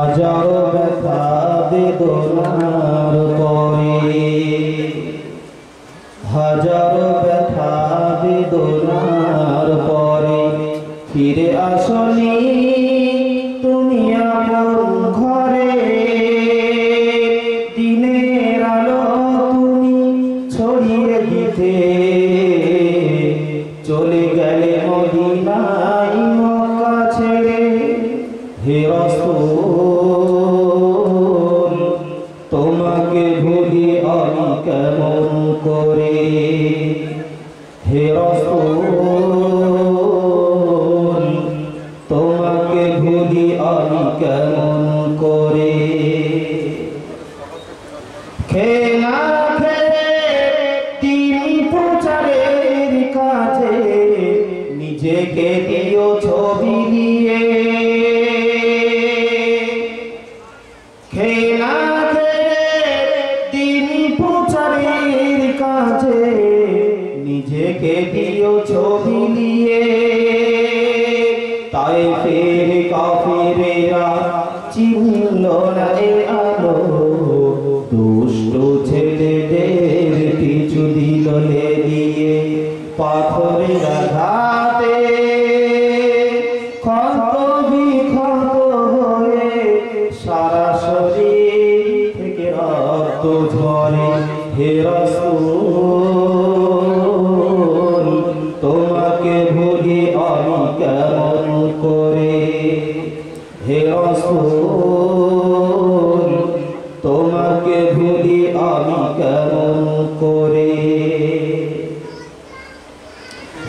হাজারো ব্যথা বেদনার পরে, হাজারো ব্যথা বেদনার পরে ফিরে আসনি তুমি আপন ঘরে। দিনের আলো তুমি ছড়িয়ে দিতে চলে গেলে মদিনায় মক্কা ছেড়ে। হে রাসূল তোমাকে ভুলি আমি কেমন করে, হে রাসূল তোমাকে ভুলি আমি কেমন করে। খেলা খেলে দিন প্রচারের কাজে নিজেকে দিও ছবি দিয়ে। খেলা খেলে দিন প্রচারের কাজে নিজেকে দিও ছবি দিয়ে। তায়েফের কাফিরেরা চিনল না এ আলো, দুষ্ট ছেলেদের পিছু দিল দিয়ে। পাথরের আঘাতে ক্ষত বিক্ষত হয়ে সারা শরীর থেকে রক্ত ঝরে। হে রাসূল তোমাকে ভুলি আমি কেমন করে, হে রাসূল তোমাকে ভুলি আমি কেমন করে।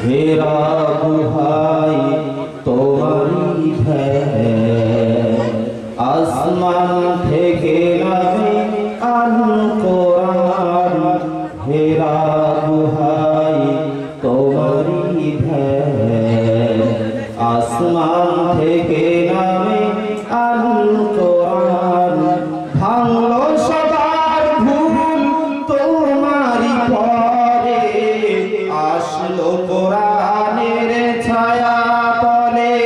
হেরা গুহাই তোমারই ধ্যান, আসমান থেকে নামে আল কোরআন। হেরা গুহাই তোমারই ধ্যান, আসমান থেকে নামে আল কোরআন। ভাঙলো সবার ভুল তোমারই পরে, আসলো কোরআনের ছায়া তলে।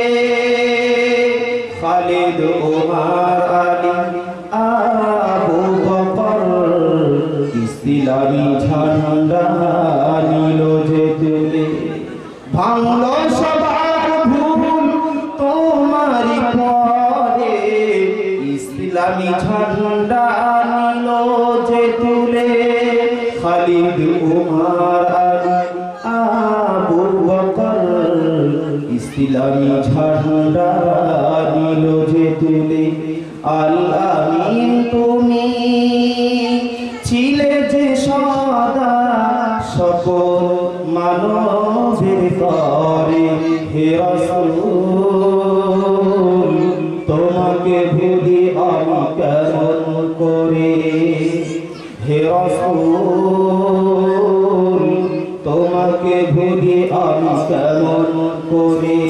খালিদ ওমর আলী আবু বকর ইসলামী ঝান্ডা নিল যে তুলে। ভাঙলো সবার ভুল তোমারই পরে, ইসলামী ঝান্ডা নিল যে তুলে। খালিদ ওমর আলী আবু বকর ইসলামী ঝান্ডা নিল যে তুলে। আল আমিন তুমি ছিলে যে সদা সকল মানবের তরে। হে রাসূল তোমাকে ভুলি আমি কেমন করে, হে রাসূল তোমাকে ভুলি আমি কেমন করে।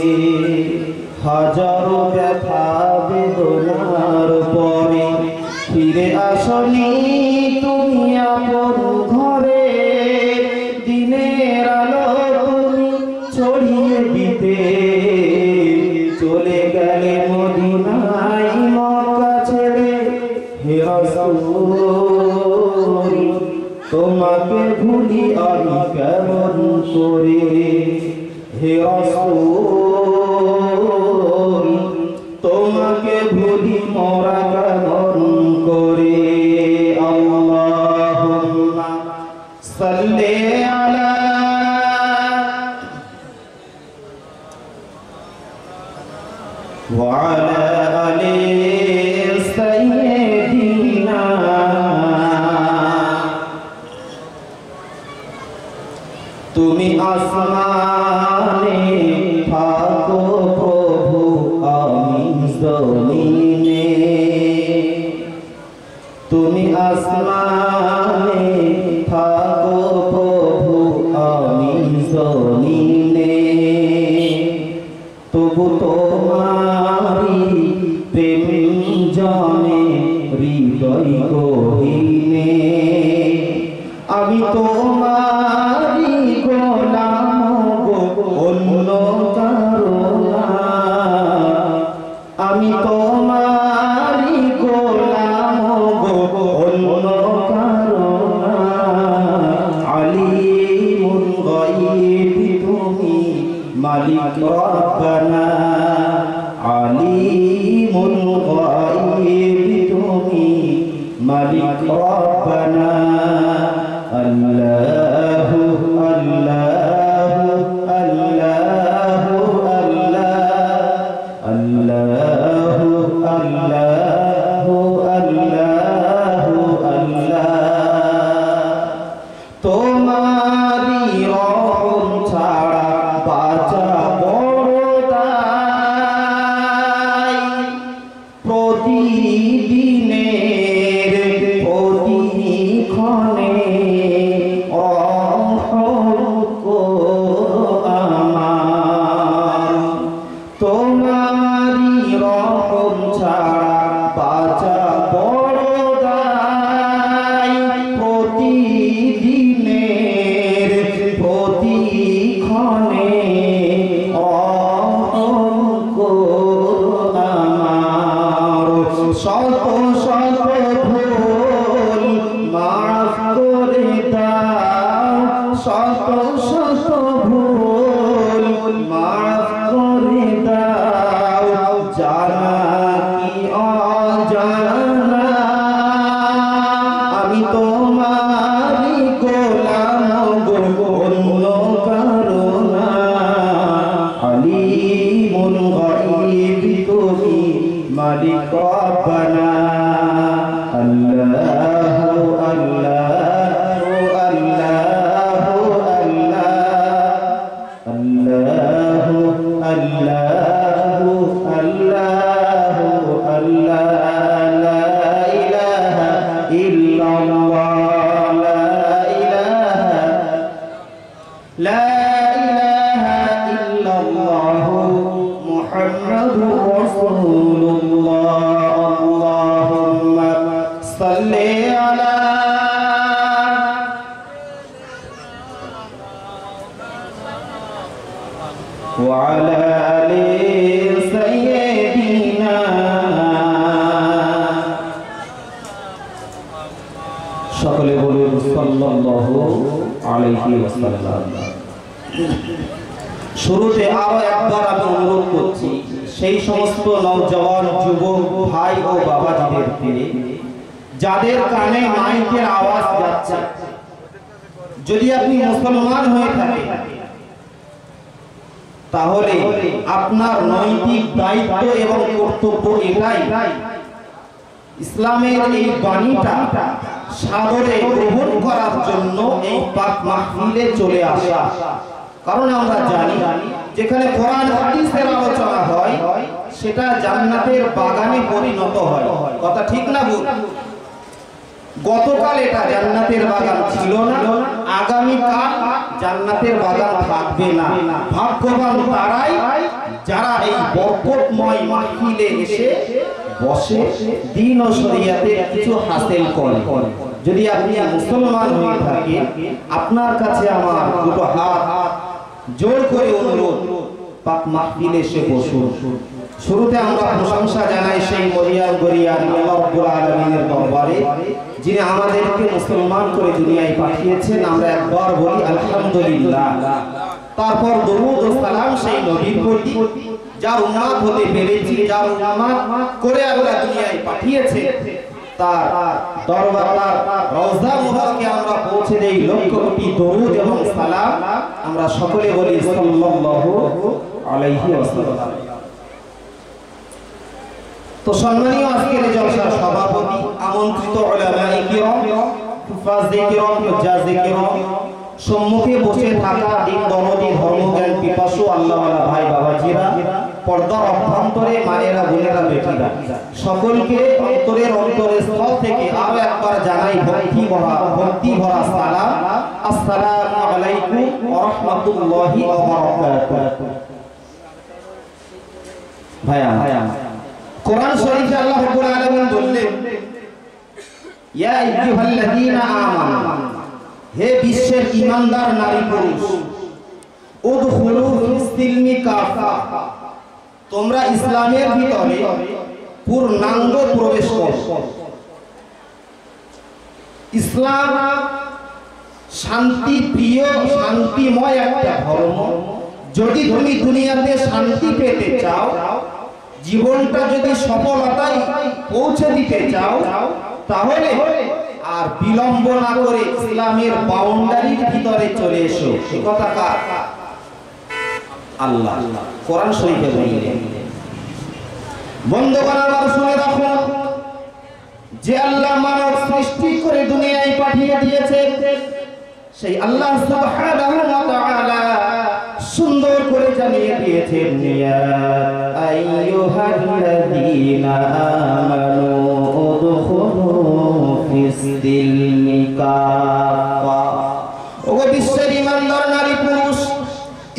হাজারো ব্যথা বেদনার পরে ফিরে আসনি তুমি আপন ঘরে। দিনের আলো তুমি ছড়িয়ে দিতে চলে গেলে মদিনায় মক্কা ছেড়ে। হে রাসূল তোমাকে ভুলি আমি কেমন করে, হে রাসূল তোমাকে ভুলি মোরা কেমন করে। আল্লাহুম্মা সাল্লি আলা ওয়া আলা আলি সাইয়্যিদিনা। তুমি আসমানে থাকো প্রভু আমি জমিনে। তুমি আসমানে থাকো প্রভু আমি জমিনে। তবু তোমারি প্রেম জানে হৃদয় গহীনে। আমি তোমারি গোলাম গো অন্য কারো না। আমি তোমারি রব্বানা আলিমুল গায়ব তুমি মালিক রব্বানা আল্লাহু আল্লাহু আল্লাহু আল্লাহ আল্লাহু আল্লাহু আল্লাহু আল্লাহ তোমারি রহম ছাড়া বাঁচা বড় দায় প্রতিদিনের প্রতিক্ষণে রহম করো আমার তোমারি রহম ছাড়া বাঁচা বড় দায় প্রতিদিনের প্রতিক্ষণে রহম করো আমার শত শত ভুল মাফ করে দাও শত শত ভুল মাফ করে দাও জানা কি অজানা আমি তোমারই গোলাম গো অন্য কারো না আলিমুল গায়ব তুমি মালিক রব্বানা আল্লাহু আল্লাহু আল্লাহু আল্লাহু আল্লাহু আল্লাহু আল্লাহ লা ইলাহা ইল্লাল্লাহ লা ইলাহা ইল্লাল্লাহ মুহাম্মাদুর রাসূলুল্লাহ আল্লাহুম্মা সাল্লি আলা وعلى آل سيدنا সকলে বলুন সাল্লাল্লাহু আলাইহি ওয়াসাল্লাম শুরুতে আরো একবার আমি অনুরোধ করছি সেই সমস্ত নওজওয়ান যুবক ভাই ও বাবাজিদেরকে যাদের কানে মাইকের আওয়াজ যাচ্ছে যদি আপনি মুসলমান হয়ে থাকেন তাহলে আপনার নৈতিক দায়িত্ব এবং কর্তব্য এটাই ইসলামের এই বাণীটা সাদরে গ্রহণ করার জন্য এই পাক মাহফিলে চলে আসা কারণ আমরা জানি যেখানে কোরআন হাদিসের আলোচনা হয় সেটা জান্নাতের বাগানে পরিণত হয় কথা ঠিক না ভুল গতকাল এটা জান্নাতের বাগান ছিল না আগামী কাল জান্নাতের বাগান থাকবে না ভাগ্যবান তারাই যারা এই বরকতময় মাহফিলে এসে বসে দ্বীন ও শরিয়াতের কিছু হাসিল করে যদি আপনি মুসলমান হয়ে থাকেন আপনার কাছে আমার দুটো হাত জোর করে অনুরোধ পাক মাহফিলে এসে বসুন শুরুতে আমরা প্রশংসা জানাই সেই মরিয়াম গরিয়ান আল্লাহ রাব্বুল আলামিনের দরবারে যিনি আমাদেরকে মুসলমান করে দুনিয়ায় পাঠিয়েছেন আমরা একবার বলি আলহামদুলিল্লাহ তারপর দরুদ ও সালাম সেই নবীর প্রতি যার উম্মত হতে পেরেছি যার উম্মত করে আল্লাহ দুনিয়ায় পাঠিয়েছে তার দরবার তার রওজা মুবারকে আমরা পৌঁছে দেই লক্ষ কোটি দরুদ এবং সালাম আমরা সকলে বলি সাল্লাল্লাহু আলাইহি ওয়াসাল্লাম তো সম্মানীয় আজকের জলসার সভাপতি আমন্ত্রিত উলামায়ে কিরাম হুফাজে কিরাম হুজ্জাজে কিরাম সম্মুখে বসে থাকা দিন দরদি ধর্মজ্ঞান পিপাসু আল্লাহওয়ালা ভাই বাবাজিরা পর্দার অভ্যন্তরে মায়েরা বোনেরা বেটিরা সকলকে অন্তরের স্থল থেকে আরো একবার জানাই ভক্তি ভরা সালাম আসসালামু আলাইকুম ওয়া রাহমাতুল্লাহি ওয়া বারাকাতুহু ভাইয়া কোরআন শরীফে আল্লাহ রাব্বুল আলামিন বললেন ইয়া আইয়ুহাল্লাযীনা আমানু হে বিশ্বের ঈমানদার নারী পুরুষ উদখুলু ফিস-সিলমি কাফা তোমরা ইসলামের ভিতরে পূর্ণাঙ্গ প্রবেশ করো ইসলাম শান্তি প্রিয় শান্তিময় একটা ধর্ম যদি তুমি দুনিয়াতে শান্তি পেতে চাও, জীবনটা যদি সফলতায় পৌঁছে দিতে চাও, তাহলে আর বিলম্ব না করে ইসলামের বাউন্ডারির ভিতরে চলে এসো। এই কথা কার? আল্লাহ কোরআন শরীফে বললেন। বন্ধুগণ আমার শুনে রাখো, যে আল্লাহ মানব সৃষ্টি করে দুনিয়ায় পাঠিয়ে দিয়েছে, সেই আল্লাহ সুবহানাহু ওয়া তাআলা সুন্দর করে জানিয়ে দিয়েছেন, ইয়া আইয়ুহাল্লাযীনা আমানু উদখুলু ফিস-সিলমি কাফা। ওগো বিশ্বের ঈমানদার নারী পুরুষ,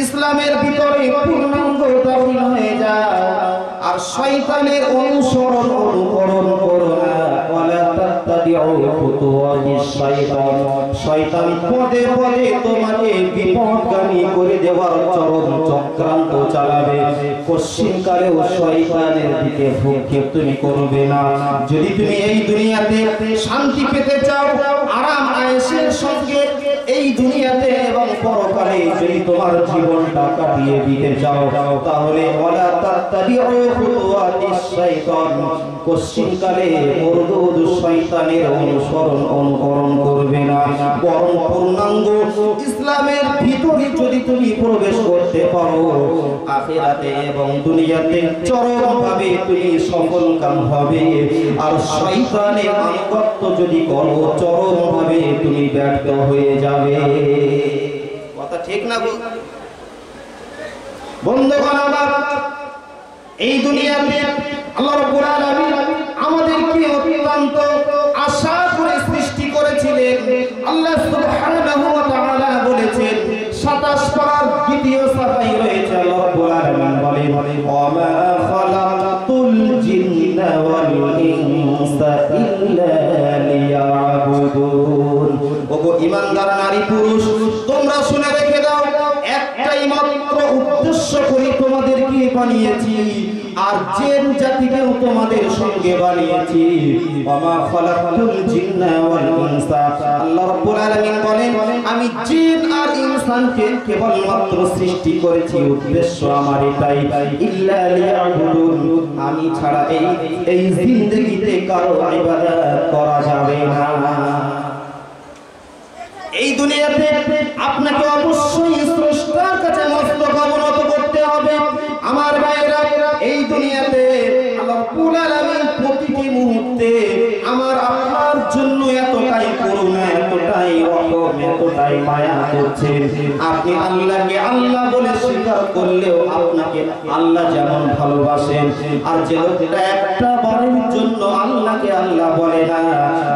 ইসলামের ভিতরে পূর্ণাঙ্গ দাখিল হয়ে যাও, আর শয়তানের অনুকরণ করো না। ওয়ালা তাত্তাবিউ খুতুওয়াতিশ শয়তান। শয়তান পদে পদে তোমাকে বিপদগামী করে দেওয়ার চরম চক্রান্ত চালাবে। পশ্চিমকালেও শয়তানের দিকে ভ্রুক্ষেপ তুমি করবে না। যদি তুমি এই দুনিয়াতে শান্তি পেতে চাও, আরাম আয়েশের সঙ্গে এই দুনিয়াতে এবং পরকালে যদি তোমার জীবনটা কাটিয়ে দিতে চাও, তাহলে ওয়ালা তাত্তাবিউ খুতুওয়াতিশ শয়তান। পশ্চিমকালে মুরদুদ শয়তানের অনুকরণ করবে না, বরং পূর্ণাঙ্গ ইসলামের ভিতরে যদি তুমি প্রবেশ করতে পারো, আখিরাতে এবং দুনিয়াতে চরমভাবে তুমি সফলকাম হবে। আর শয়তানের আনুগত্য যদি করো, চরমভাবে তুমি ব্যর্থ হয়ে যাবে। কথা ঠিক না বন্ধুগণ আমার? এই দুনিয়াতে আল্লাহ রাব্বুল আলামিন আমাদেরকে অত্যন্ত আশা করে সৃষ্টি করেছিলেন। আল্লাহ সুবহানাহু ওয়া তাআলা বলেছেন, 27 পারার দ্বিতীয় সাফাই রয়েছে, আল্লাহ রাব্বুল আলামিন বলেন, ওয়া মা খালাকতুল জিন্না ওয়াল ইনসা ইল্লা লিয়াবুদুন। ওগো ঈমানদার নারী পুরুষ, তোমরা শুনে রেখে দাও, একটাই মাত্র উদ্দেশ্য করে তোমাদেরকে বানিয়েছি, আর জিন জাতিকেও তোমাদের সঙ্গে বানিয়েছি। ওয়ামা খালাকতুল জিন্না ওয়াল ইনসা। আল্লাহ রাব্বুল আলামিন বলেন, আমি জিন আর ইনসানকে কেবলমাত্র সৃষ্টি করেছি, উদ্দেশ্য আমার এটাই, ইল্লা লিয়াবুদুন, আমি ছাড়া এই জিন্দেগিতে কারো ইবাদত করা যাবে না। এই দুনিয়াতে আপনাকে অবশ্যই স্রষ্টার কাছে মস্তক অবনত করতে হবে। আমার ভাইরা, এই দুনিয়াতে আল্লাহ রাব্বুল আলামিন প্রতিটি মুহূর্তে আমার আপনার জন্য এতটাই করুণা, এতটাই রহম, এতটাই মায়া করছেন। আপনি আল্লাহকে আল্লাহ বলে স্বীকার করলেও আপনাকে আল্লাহ যেমন ভালোবাসেন, আর যে লোকটা একটা বারের জন্য আল্লাহকে আল্লাহ বলে না,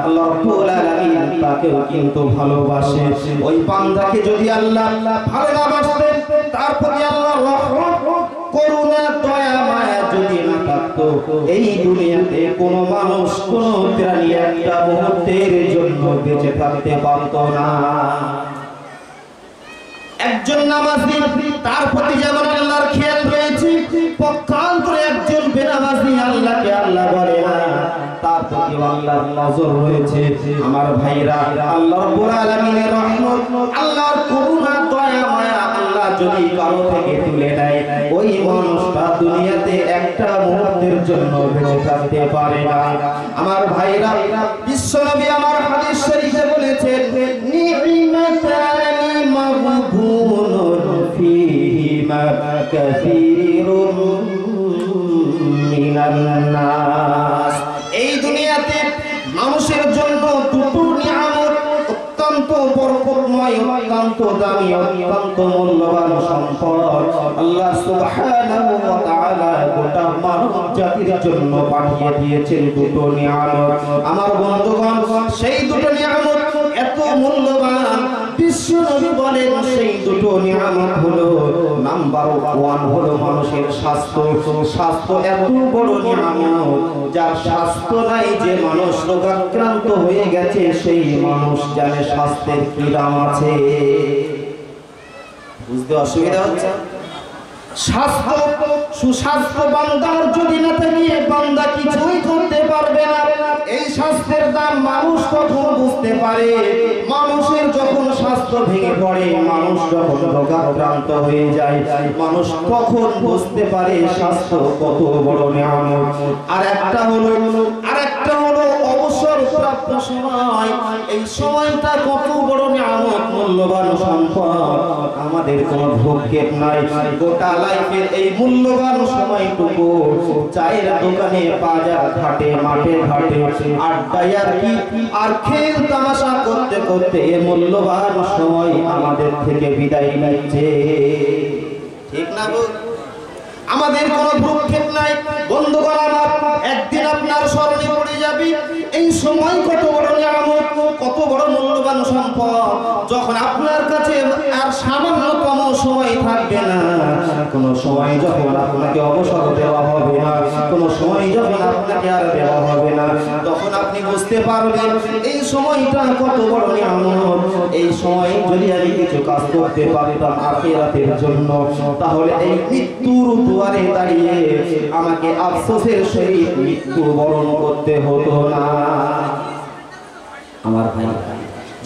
আল্লাহ রাব্বুল আলামিন তাকেও কিন্তু ভালোবাসে। ওই বান্দাকে যদি আল্লাহ ভালোবাসতেন, তার প্রতি আল্লাহ রহমত, করুণা, দয়া, মায়া যদি না থাকতো, এই দুনিয়াতে কোনো মানুষ, কোনো প্রাণী একটা মুহূর্তের জন্য বেঁচে থাকতে পারত না। একজন নামাজি, তার প্রতি যেমন আল্লাহর খেয়াল রয়েছে, পক্ষান্তরে একজন বেনামাজি আল্লাহকে আল্লাহ বলে না, তার প্রতি আল্লাহর নজর রয়েছে। আমার ভাইরা, আল্লাহ রাব্বুল আলামিনের রহমত, আল্লাহর করুণা, দয়া, মায়া আল্লাহ যদি কারো থেকে তুলে নেয়, ওই মানুষটা দুনিয়াতে একটা মুহূর্তের জন্য বেঁচে থাকতে পারে না। আমার ভাইরা, বিশ্বনবী আমার হাদিস শরীফে বলেছেন, নি'মাতানি মাগবুনুন ফীহিমা কাসীরুম মিনান নাস। এই দুনিয়াতে মানুষের জন্য দুটো নিয়ামত অত্যন্ত বরকতময়, অত্যন্ত দামি, অত্যন্ত মূল্যবান সম্পদ আল্লাহ সুবহানাহু ওয়া তাআলা গোটা মানব জাতির জন্য পাঠিয়ে দিয়েছেন। দুটো নিয়ামত, আমার বন্ধুগণ, সেই দুটো নিয়ামত এত মূল্যবান, বিশ্ব নবী বলেন সেই দুটো নিয়ামত হলো, নাম্বার 1 হলো মানুষের স্বাস্থ্য। স্বাস্থ্য এত বড় নিয়ামত, যার স্বাস্থ্য নাই, যে মানুষ রোগাক্রান্ত হয়ে গেছে, সেই মানুষ জানে স্বাস্থ্যের কি দাম আছে। বুঝতে অসুবিধা হচ্ছে? স্বাস্থ্য সুস্বাস্থ্য বান্দার যদি না থাকে বান্দা কিছুই করতে পারবে না। এই স্বাস্থ্যের দাম মানুষ কখন বুঝতে পারে? মানুষের যখন স্বাস্থ্য ভেঙে পড়ে, মানুষ যখন রোগাক্রান্ত হয়ে যায়, মানুষ তখন বুঝতে পারে স্বাস্থ্য কত বড় নিয়ামত। আর একটা হলো অবসর প্রাপ্ত সময়। এই সময়টা কত বড় নিয়ামত, মূল্যবান সম্পদ। আমাদের কোনো ভোগ্যের নাই। গোটা লাইফের এই মূল্যবান সময়টুকু চায়ের দোকানে, বাজার ঘাটে, মাঠে ঘাটে আড্ডায় আর খেল তামাশা করতে করতে মূল্যবান সময় আমাদের থেকে বিদায় নিচ্ছে। ঠিক না বল? আমাদের কোনো ভ্রুক্ষেপ নাই। বন্ধুগণ আমার, একদিন আপনার স্মরণে পড়ে যাবে এই সময় কত বড় নিয়ামত, কত বড় মূল্যবান সম্পদ। যখন আপনার কাছে আর সামান্যতম সময় থাকবে না, কোন সময় যখন আপনাকে অবসর দেওয়া হবে না, কোন সময় যখন আপনাকে আর দেওয়া হবে না, তখন আপনি বুঝতে পারবেন এই সময়টা কত বড় নিয়ামত। এই সময় যদি আমি কিছু কাজ করতে পারতাম আখিরাতের জন্য, তাহলে এই মৃত্যুর দুয়ারে দাঁড়িয়ে আমাকে আফসোসের সহিত মৃত্যু বরণ করতে হতো না। আমার ভাই,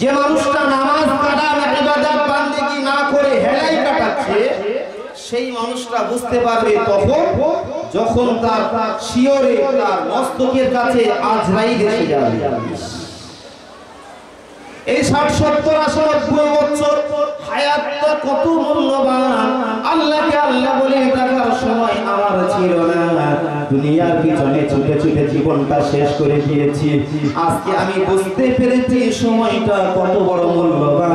যে মানুষটা নামাজ কালাম ইবাদত বান্দেগি না করে হেলাই কাটাচ্ছে, সেই মানুষটা বুঝতে পারবে তখন যখন তার শিয়রে, তার মস্তকের কাছে আজরাইল এসে যাবে। এই 60-70-80 বছর হায়াতটা কত মূল্যবান। আল্লাহকে আল্লাহ বলে ডাকার সময় আমার ছিল না। দুনিয়ার পিছনে ছুটে ছুটে জীবনটা শেষ করে দিয়েছি। আজকে আমি বুঝতে পেরেছি সময়টা কত বড় মূল্যবান।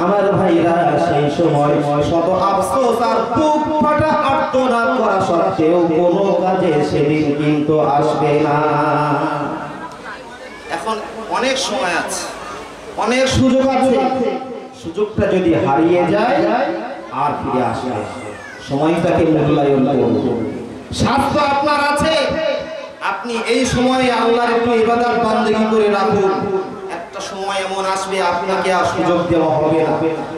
আমার ভাইরা, সেই সময় শত আফসোস আর বুক ফাটা আর্তনাদ করা সত্ত্বেও কোনো কাজে সেদিন কিন্তু আসবে না। এখন অনেক সময় আছে, অনেক সুযোগ আছে। সুযোগটা যদি হারিয়ে যায় আর ফিরে আসে, সময়টাকে মূল্যায়ন করুন। স্বাস্থ্য আপনার আছে, আপনি এই সময়ে আল্লাহর একটু ইবাদত বান্দেগি করে রাখুন। একটা সময় এমন আসবে আপনাকে আর সুযোগ দেওয়া হবে না।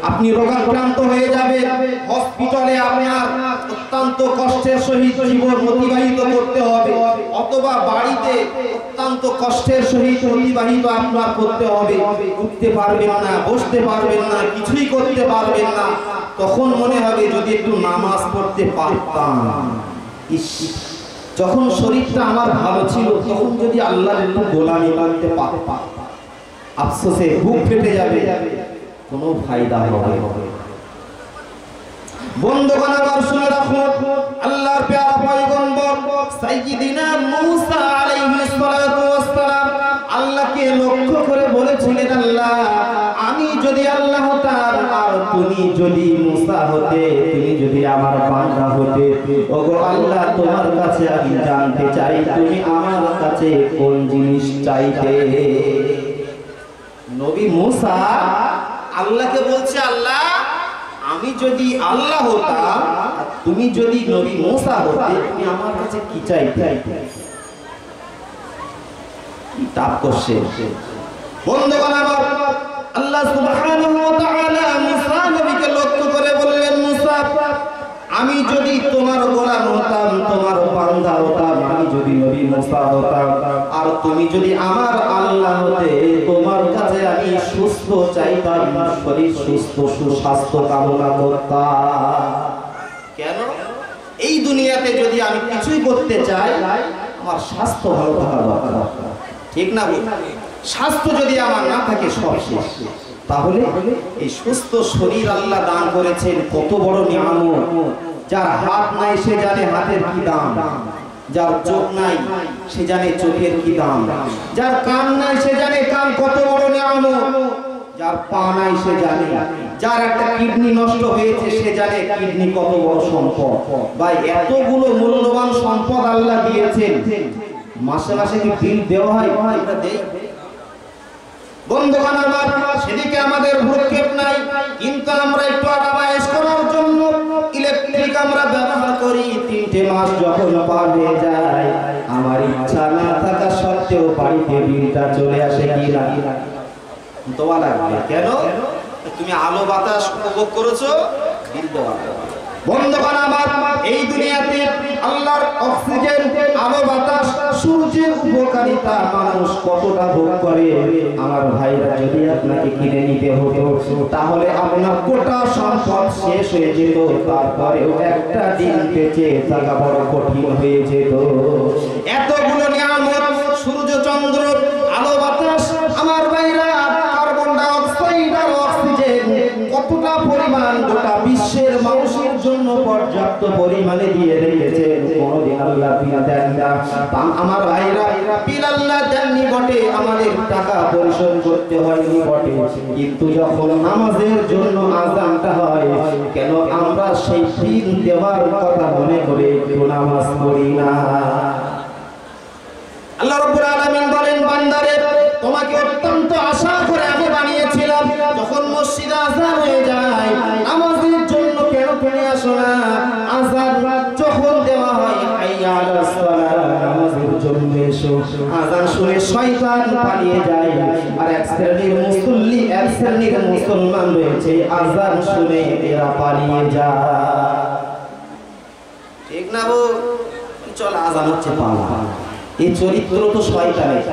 আপনি রোগাক্রান্ত হয়ে যাবেন, হসপিটালে আপনার অত্যন্ত কষ্টের সহিত জীবন অতিবাহিত করতে হবে, অথবা বাড়িতে অত্যন্ত কষ্টের সহিত অতিবাহিত আপনার করতে হবে। উঠতে পারবেন না, বসতে পারবেন না, কিছুই করতে পারবেন না। তখন মনে হবে যদি একটু নামাজ পড়তে পারতাম। যখন শরীরটা আমার ভালো ছিল তখন যদি আল্লাহর একটু গোলামি করতে পারতাম, আফসোসে বুক ফেটে যাবে, কোনো ফায়দা হবে না। বন্ধুগণ আমার শুনে রাখুন, আল্লাহর প্যারা পয়গম্বর সাইয়্যিদিনা মূসা আলাইহিস সালাতু ওয়াস সালাম আল্লাহকে লক্ষ্য করে বলেছিলেন, আল্লাহ, আমি যদি আল্লাহ তাআলা আর তুমি যদি মূসা হতে, তুমি যদি আমার বান্দা হতে, ওগো আল্লাহ, তোমার কাছে আমি জানতে চাই তুমি আমার কাছে কোন জিনিস চাইতে। নবী মূসা আল্লাহকে বলছে, আল্লাহ, আমি যদি আল্লাহ হতাম, তুমি যদি নবী মূসা হতে, তুমি আমার কাছে কি চাইতে? কি তাপ করছে। বন্ধুগণ আমার, আল্লাহ সুবহানাহু ওয়া তাআলা মূসা নবীকে লক্ষ্য করে বললেন, মূসা, আমি যদি তোমার গোলাম হতাম, তোমার বান্দা হতাম, আমি যদি নবী মূসা হতাম, আর তুমি যদি আমার আল্লাহ হতে, তোমার কাছে আমি সুস্থ চাইতাম, শরীর সুস্থ, সুস্বাস্থ্য কামনা করতাম। কেন? এই দুনিয়াতে যদি আমি কিছুই করতে চাই, আমার স্বাস্থ্য ভালো থাকা দরকার। ঠিক না? স্বাস্থ্য যদি আমার না থাকে সব শেষ। তাহলে এই সুস্থ শরীর আল্লাহ দান করেছেন, কত বড় নিয়ামত। যার হাত নাই সে জানে হাতের কি দাম, যার চোখ নাই সে জানে চোখের কি দাম, যার কান নাই সে জানে কান কত বড় নিয়ামত, যার পা নাই সে জানে, যার একটা কিডনি নষ্ট হয়েছে সে জানে কিডনি কত বড় সম্পদ। ভাই, এতগুলো মূল্যবান সম্পদ আল্লাহ দিয়েছেন, মাসে মাসে কি বিল দেওয়া হয়? এটা দেই। বন্ধুগণ আমার, সেদিকে আমাদের ভ্রুক্ষেপ নাই, কিন্তু আমরা একটু আরামায়েশ করার জন্য ইলেকট্রিক আমরা ব্যবহার করি। 3টে মাস যখন পার হয়ে যায়, আমার ইচ্ছা না থাকা সত্ত্বেও বাড়িতে বিলটা চলে আসে। কি লাগে? দেওয়া লাগবে। কেন? তুমি আলো বাতাস উপভোগ করেছো, বিল দেওয়া লাগবে। বন্ধুগণ আমার, এই দুনিয়াতে আল্লাহর অক্সিজেন, আলো বাতাস, সূর্যের উপকারিতা মানুষ কতটা ভোগ করে। আমার ভাইরা, যদি আপনাকে কিনে নিতে হতো তাহলে আপনার গোটা সম্পদ শেষ হয়ে যেত, তারপরেও একটা দিন বেঁচে থাকা বড় কঠিন হয়ে যেত। এতগুলো নিয়ামত, সূর্য চন্দ্র, আলো বাতাস, আমার ভাইরা কার্বন ডাই অক্সাইড আর অক্সিজেন কতটা পরিমাণ গোটা বিশ্বের মানুষের জন্য পর্যাপ্ত পরিমাণে দিয়ে রেখেছেন, কোনদিন আল্লাহ বিল দেন না। আমার ভাইরা, বিল আল্লাহ দেননি বটে, আমাদের টাকা পরিশোধ করতে হয়নি বটে, কিন্তু যখন নামাজের জন্য আযানটা হয়, কেন আমরা সেই বিল দেওয়ার কথা মনে করে একটু নামাজ পড়ি না? আল্লাহ রাব্বুল আলামিন বলেন, বান্দারে তোমাকে অত্যন্ত আশা করে আমি বানিয়েছিলাম, যখন মসজিদে আযান হয়ে যায় নামাজের জন্য কেন তুমি আসো না? আযান যখন দেওয়া হয়, হাইয়া আলাস সালাহ, নামাজের জন্য এসো। আযান শুনে শয়তান পালিয়ে যায়, আর এক শ্রেণীর মুসল্লি, এক শ্রেণীর মুসলমান রয়েছে, আযান শুনে এরা পালিয়ে যায়। ঠিক না গো? চল আযান হচ্ছে পালা। এই চরিত্র তো শয়তানের।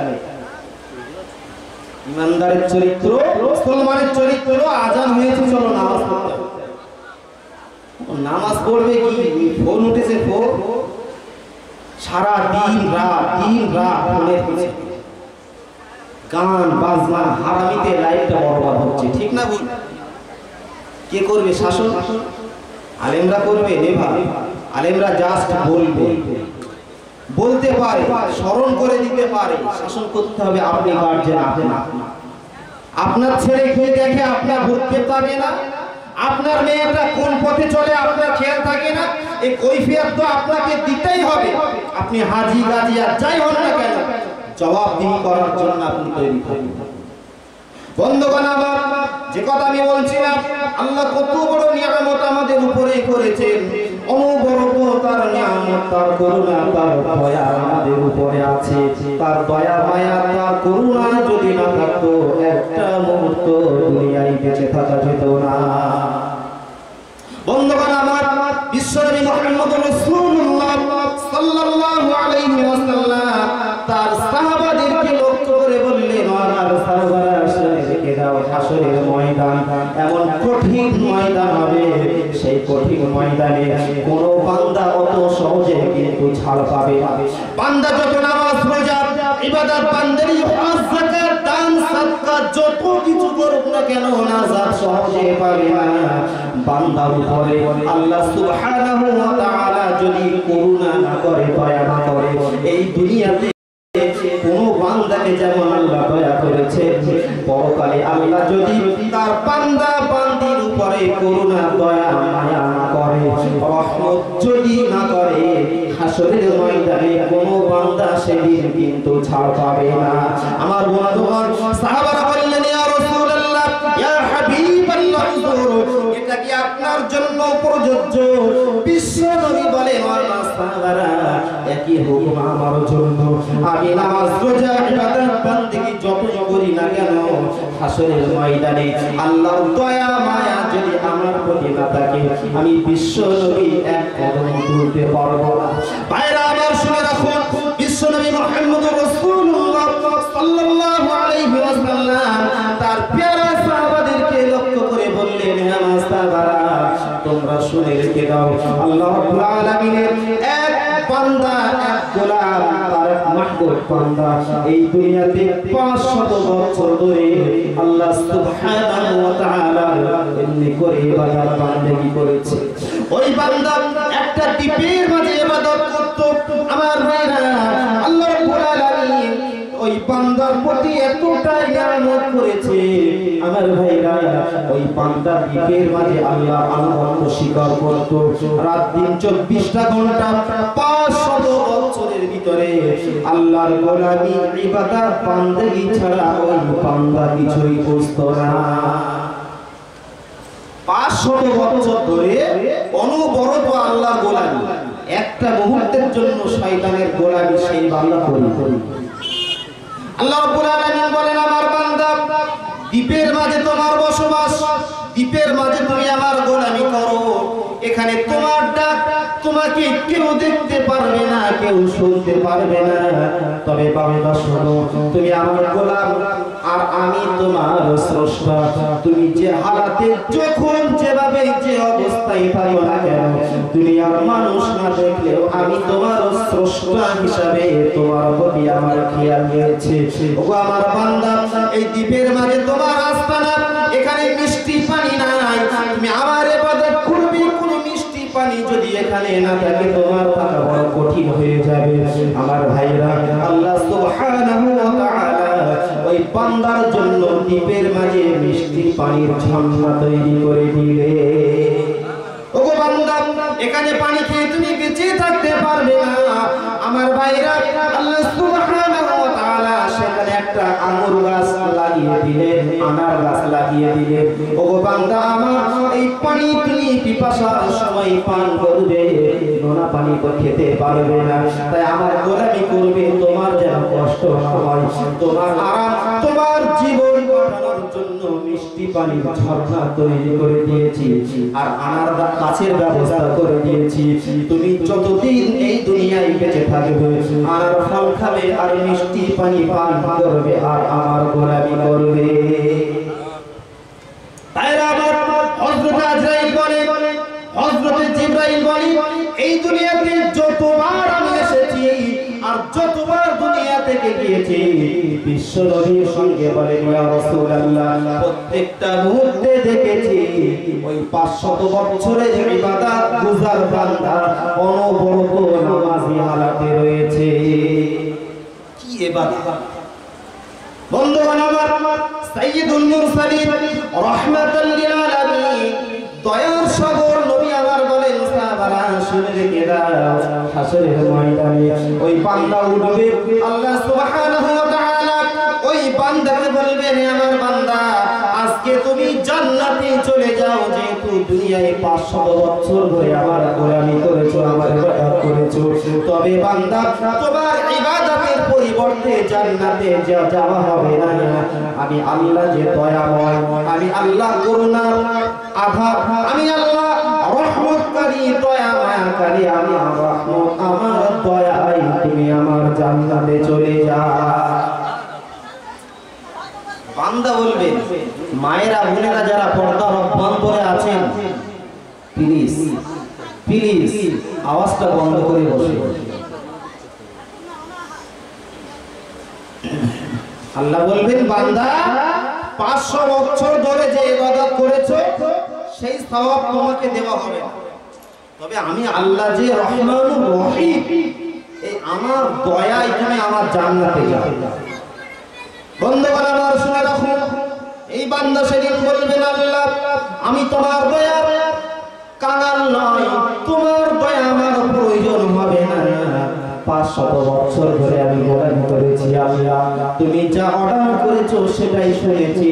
ইমানদারের চরিত্র, মুসলমানের চরিত্র, আযান হয়েছে চলো নামাজ পড়তে। নামাজ পড়বে কি? ফোন উঠেছে, ফোন সারা দিন রাত ফোনের পিছে, গান বাজনা হারামিতে লাইফটা বরবাদ হচ্ছে। ঠিক না বল? কে করবে শাসন? আলেমরা করবে? নেভা। আলেমরা জাস্ট বলতে পারে, স্মরণ করে দিতে পারে, শাসন করতে হবে আপনি গার্জিয়ান। আপনার ছেলে কি দেখে আপনার ভুলতে পারে না? আপনার মেয়েটা কোন পথে চলে আপনার খেয়াল থাকে না? এই কৈফিয়ত তো আপনাকে দিতেই হবে। আপনি হাজি গাজি আর যাই হন না কেন, জবাবদিহি করার জন্য আপনি তৈরি থাকুন। বন্ধুগণ আমার, যে কথা আমি বলছিলাম, আল্লাহ কত বড় নিয়ামত আমাদের উপরে করেছেন, অনবরত তার নিয়ামত, তার করুণা, তার দয়া আমাদের উপরে আছে। তার দয়া মায়া, তার করুণা যদি না থাকতো, একটা মুহূর্ত দুনিয়ায় বেঁচে থাকা যেত না। বন্ধুগণ আমার, বিশ্বনবী মুহাম্মদ রাসূলুল্লাহ সাল্লাল্লাহু আলাইহি ওয়াসাল্লাম তার সাহাবাদেরকে লক্ষ্য করে বললেন, আমার সাহাবারা রেখে দাও, হাসরের ময়দান এমন কঠিন ময়দান হবে, সেই কঠিন ময়দানে কোন বান্দা অত সহজে কিন্তু ছাড় পাবে না। বান্দা যত নামাজ, রোজা, ইবাদত, বান্দারি, হজ, যাকাত, দান, সাদকা যত কিছু করুক না কেন, নাজাত সহজে পাবে না। বান্দার উপরে আল্লাহ সুবহানাহু ওয়া তাআলা যদি করুণা না করে, দয়া না করে, এই দুনিয়াতে কোন বান্দাকে যেমন আল্লাহ দয়া করেছে, পরকালে আল্লাহ যদি তার বান্দা বান্দির উপরে করুণা, দয়া, মায়া না করে, রহমত যদি না করে, হাসরের ময়দানে কোন বান্দা সেদিন কিন্তু ছাড় পাবে না। আমার বন্ধুগণ, সাহাবারা বললেন, ইয়া রাসূলুল্লাহ, ইয়া হাবিবাল্লাহ, এটা কি আপনার জন্য প্রযোজ্য? বিশ্ব নবী বলেন, আমার সাহাবারা, একই হুকুম আমার জন্য। আমি নামাজ, রোজা, ইবাদত, বান্দেগী যত করি না কেন, হাসরের ময়দানে আল্লাহর দয়া মায়া যদি আমার প্রতি না থাকে, আমি বিশ্ব নবী এক কদম তুলতে পারবো না। ভাইরা আমার, শুনে রাখুন, বিশ্ব নবী মুহাম্মদ রাসূলুল্লাহ সাল্লাল্লাহু আলাইহি ওয়াসাল্লাম তার প্যারা সাহাবাদেরকে লক্ষ্য করে বললেন, আমার সাহাবারা, তোমরা শুনে রেখে দাও, আল্লাহ রাব্বুল আলামিনের এক বান্দা, এক গোলাম, তার মাহবুব বান্দা এই দুনিয়াতে 500 বছর ধরে আল্লাহ সুবহানাহু ওয়া তাআলা এমনি করে ইবাদত বান্দেগী করেছে। ওই বান্দা একটা দ্বীপের মাঝে ইবাদত করত। আমার ভাইরা, আল্লাহ রাব্বুল আলামিন ওই বান্দার প্রতি এতটাই নিয়ামত করেছে। আমার ভাইরা, ওই বান্দা দ্বীপের মাঝে আল্লাহ আনুগত্য স্বীকার করত। রাত দিন 24টা ঘন্টা 500 বছরের ভিতরে আল্লাহর গোলামি, ইবাদত, বান্দেগী ছাড়া ওই বান্দা কিছুই বুঝতো না। 500 বছর ধরে অনবরত আল্লাহর গোলামি, একটা মুহূর্তের জন্য শয়তানের গোলামি সেই বান্দা করে। আল্লাহ রাব্বুল আলামিন বলেন, আমার বান্দা, দ্বীপের মাঝে তোমার বসবাস, দ্বীপের মাঝে তুমি আমার গোলামি করো। এখানে তোমার ডাক তোমাকে কেউ দেখতে পারবে না, কেউ শুনতে পারবে না, তবে বান্দা শোনো, তুমি আমার গোলাম আর আমি তোমার স্রষ্টা। তুমি যে হালাতে যখন যেভাবে যে অবস্থায় থাকো না কেন, দুনিয়ার মানুষ না দেখলেও আমি তোমার স্রষ্টা হিসাবে তোমার প্রতি আমার খেয়াল রয়েছে। ওগো আমার বান্দা, এই দ্বীপের মাঝে তোমার আস্তানা, এখানে মিষ্টি পানি নাই, তুমি আমার ইবাদত করবে, কোনো মিষ্টি পানি যদি এখানে না থাকে তোমার থাকা বড় কঠিন হয়ে যাবে। আমার ভাইরা, আল্লাহ সুবহানাহু ওয়া তাআলা ওই বান্দার জন্য দ্বীপের মাঝে মিষ্টি পানির ঝর্ণা তৈরি করে দিলে। ওগো বান্দা, এখানে পানি খেয়ে তুমি বেঁচে থাকতে পারবে না। আমার ভাইরা, আল্লাহ সুবহানাহু ওয়া তাআলা সেখানে একটা আঙুর গাছ লাগিয়ে দিলেন, আনার গাছ লাগিয়ে দিলেন। ওগো বান্দা আমার, এই পানি তুমি পিপাসার সময় পান করবে, নোনা পানি তো খেতে পারবে না, তাই আমার গোলামি করবে, তোমার যেন কষ্ট না হয়, তোমার আরাম, তোমার জীবন কাটানোর জন্য মিষ্টি পানির ঝর্ণা তৈরি করে দিয়েছি আর আনার গাছের ব্যবস্থা করে দিয়েছি। তুমি যতদিন এই দুনিয়ায় বেঁচে থাকবে আনার ফল খাবে আর মিষ্টি পানি পান করবে আর আমার গোলামি করবে। তাইরা আমার হযরত আজরাইল বলে, হযরত জিবরাইল বলে, এই দুনিয়াতে যতবার আমি এসেছি আর যতবার দুনিয়া থেকে গিয়েছি, বিশ্ব নবীর সঙ্গে বলেন ইয়া রাসূলুল্লাহ, প্রত্যেকটা মুহূর্তে দেখেছি ওই 500 বছরের ইবাদত গুজার বান্দা অনবরত নামাজি হালাতে রয়েছে। কি ইবাদত! বন্ধুগণ আমার, সাইয়্যিদুল মুরসালিন রাহমাতাল লিল আলামিন, দয়ার সাগর নবী আমার বলেন, সাহাবারা শুনে রেখে দাও, হাসরের ময়দানে ওই বান্দা উঠবে, আল্লাহ সুবহানাহু ওয়া তাআলা ওই বান্দাকে বলবেন, আমার বান্দা আজকে তুমি জান্নাতে চলে যাও, যেহেতু দুনিয়ায় 500 বছর ধরে আমার গোলামি করেছো, আমার ইবাদত করেছো, তবে বান্দা তোমার ইবাদতের পরিবর্তে জান্নাতে যাওয়া হবে না। আমি আল্লাহ যে দয়াময়, আমি আল্লাহ করুণার আধার, আমি আল্লাহ রহমতকারী, দয়া মায়াকারী, আমি রহমত, আমার দয়ায় তুমি আমার জান্নাতে চলে যাও। বান্দা বলবে, মায়েরা বোনেরা যারা পর্দার অভ্যন্তরে আছেন, প্লিজ প্লিজ আওয়াজটা বন্ধ করে বসে। আল্লাহ বলবেন, বান্দা 500 বছর ধরে যে ইবাদত করেছো সেই সওয়াব তোমাকে দেওয়া হবে, তবে আমি আল্লাহ যে রহমানুর রহিম, এই আমার দয়ায় তুমি আমার জান্নাতে যাবে। বন্ধুগণ আমার শুনে রাখুন, এই বান্দা সেদিন বলবেন, আল্লাহ আমি তোমার দয়া কাঙাল নয়, তোমার দয়া আমার প্রয়োজন হবে না, 500 বছর ধরে আমি গোলামি করেছি, আল্লাহ তুমি যা অর্ডার করেছো সেটাই শুনেছি,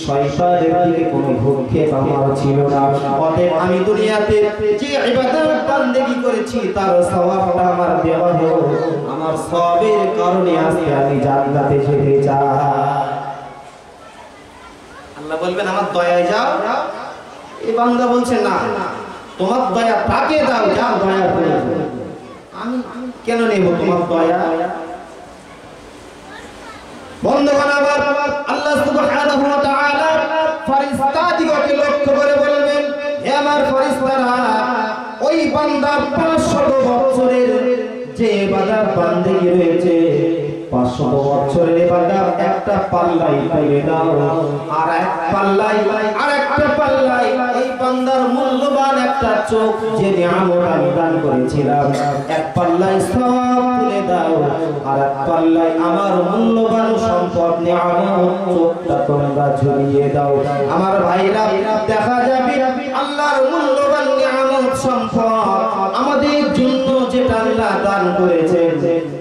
শয়তানের দিকে কোনো ভূক্ষেপ আমার ছিল না, অতএব আমি দুনিয়াতে যে ইবাদত বান্দেগি করেছি তার সওয়াবটা আমার দেওয়া হোক, আমার সওয়াবের কারণে আজকে আমি জান্নাতে যেতে চাই। আল্লাহ বলবেন, আমার দয়ায় যাও। এই বান্দা বলছে, না তোমার দয়া তাকে দাও, যা দয়া প্রয়োজন, আমি কেন নেব তোমার দয়া। বন্ধুগণ আমার, আল্লাহ সুবহানাহু ওয়া তাআলা ফেরেশতাদিগকে লক্ষ্য করে বলবেন, হে আমার ফেরেশতারা, ওই বান্দার 500 বছরের যে ইবাদত বান্দেগি রয়েছে, 500 বছরের ইবাদত একটা পাল্লাই তুলে দাও, আর এক পাল্লাই আর একটা পাল্লাই এই বান্দার মূল্যবান একটা চোখ যে নিয়ামত আমি দান করেছিলাম, এক পাল্লাই সওয়াব তুলে দাও, আর এক পাল্লাই আমার মূল্যবান সম্পদ নিয়ামত চোখটা তোমরা ঝুলিয়ে দাও। আমার ভাইরা, দেখা যাবে আল্লাহর মূল্যবান নিয়ামত সম্পদ আমাদের জন্য যেটা আল্লাহ দান করেছেন,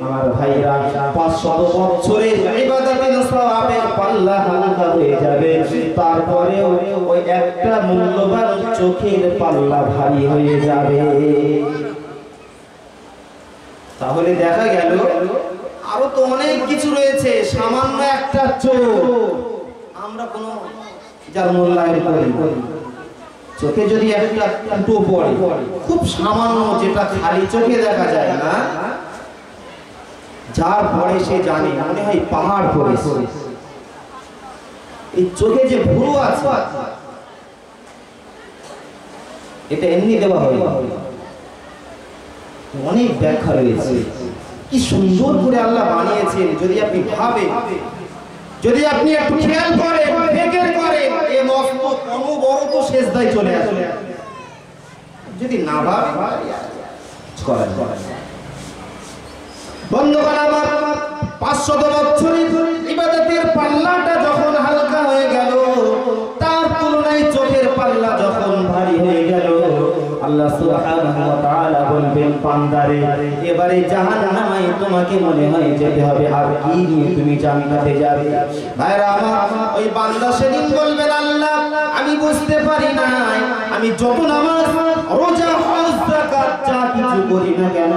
আমার ভাইরা 500 বছরের ইবাদতের সওয়াবের পাল্লা হালকা হয়ে যাবে, তারপরেও ওই একটা মূল্যবান চোখের পাল্লা ভারী হয়ে যাবে। তাহলে দেখা গেল আরো তো অনেক কিছু রয়েছে, সামান্য একটা চোখ আমরা কোনো যার মূল্যায়ন করি, চোখে যদি একটা ফুটো পড়ে, খুব সামান্য, যেটা খালি চোখে দেখা যায় না, যার পরে সে জানে মনে হয় পাহাড় পড়েছে। এই চোখে যে ভুরু আছে এটা এমনি দেওয়া হয়, অনেক ব্যাখ্যা রয়েছে। কি সুন্দর করে আল্লাহ বানিয়েছেন যদি আপনি ভাবেন, যদি আপনি একটু খেয়াল করেন, ফিকির করেন, এই মস্ত অনবরত সেজদায় চলে আসে। যদি না ভাবেন করেন। বন্ধুগণ আমার, 500 বছরের ইবাদতের পাল্লাটা যখন হালকা হয়ে গেল, তার তুলনায় চোখের পাল্লা যখন ভারী হয়ে গেল, আল্লাহ সুবহানাহু ওয়া তাআলা বলবেন, বান্দারে এবারে জাহান্নামে তোমাকে মনে হয় যেতে হবে, আর কি নিয়ে তুমি জান্নাতে যাবে? ভাইরা আমার, ওই বান্দা সেদিন বলবেন, আল্লাহ আমি বুঝতে পারি না, আমি যত নামাজ, রোজা, হজ, যাকাত যা কিছু করি না কেন,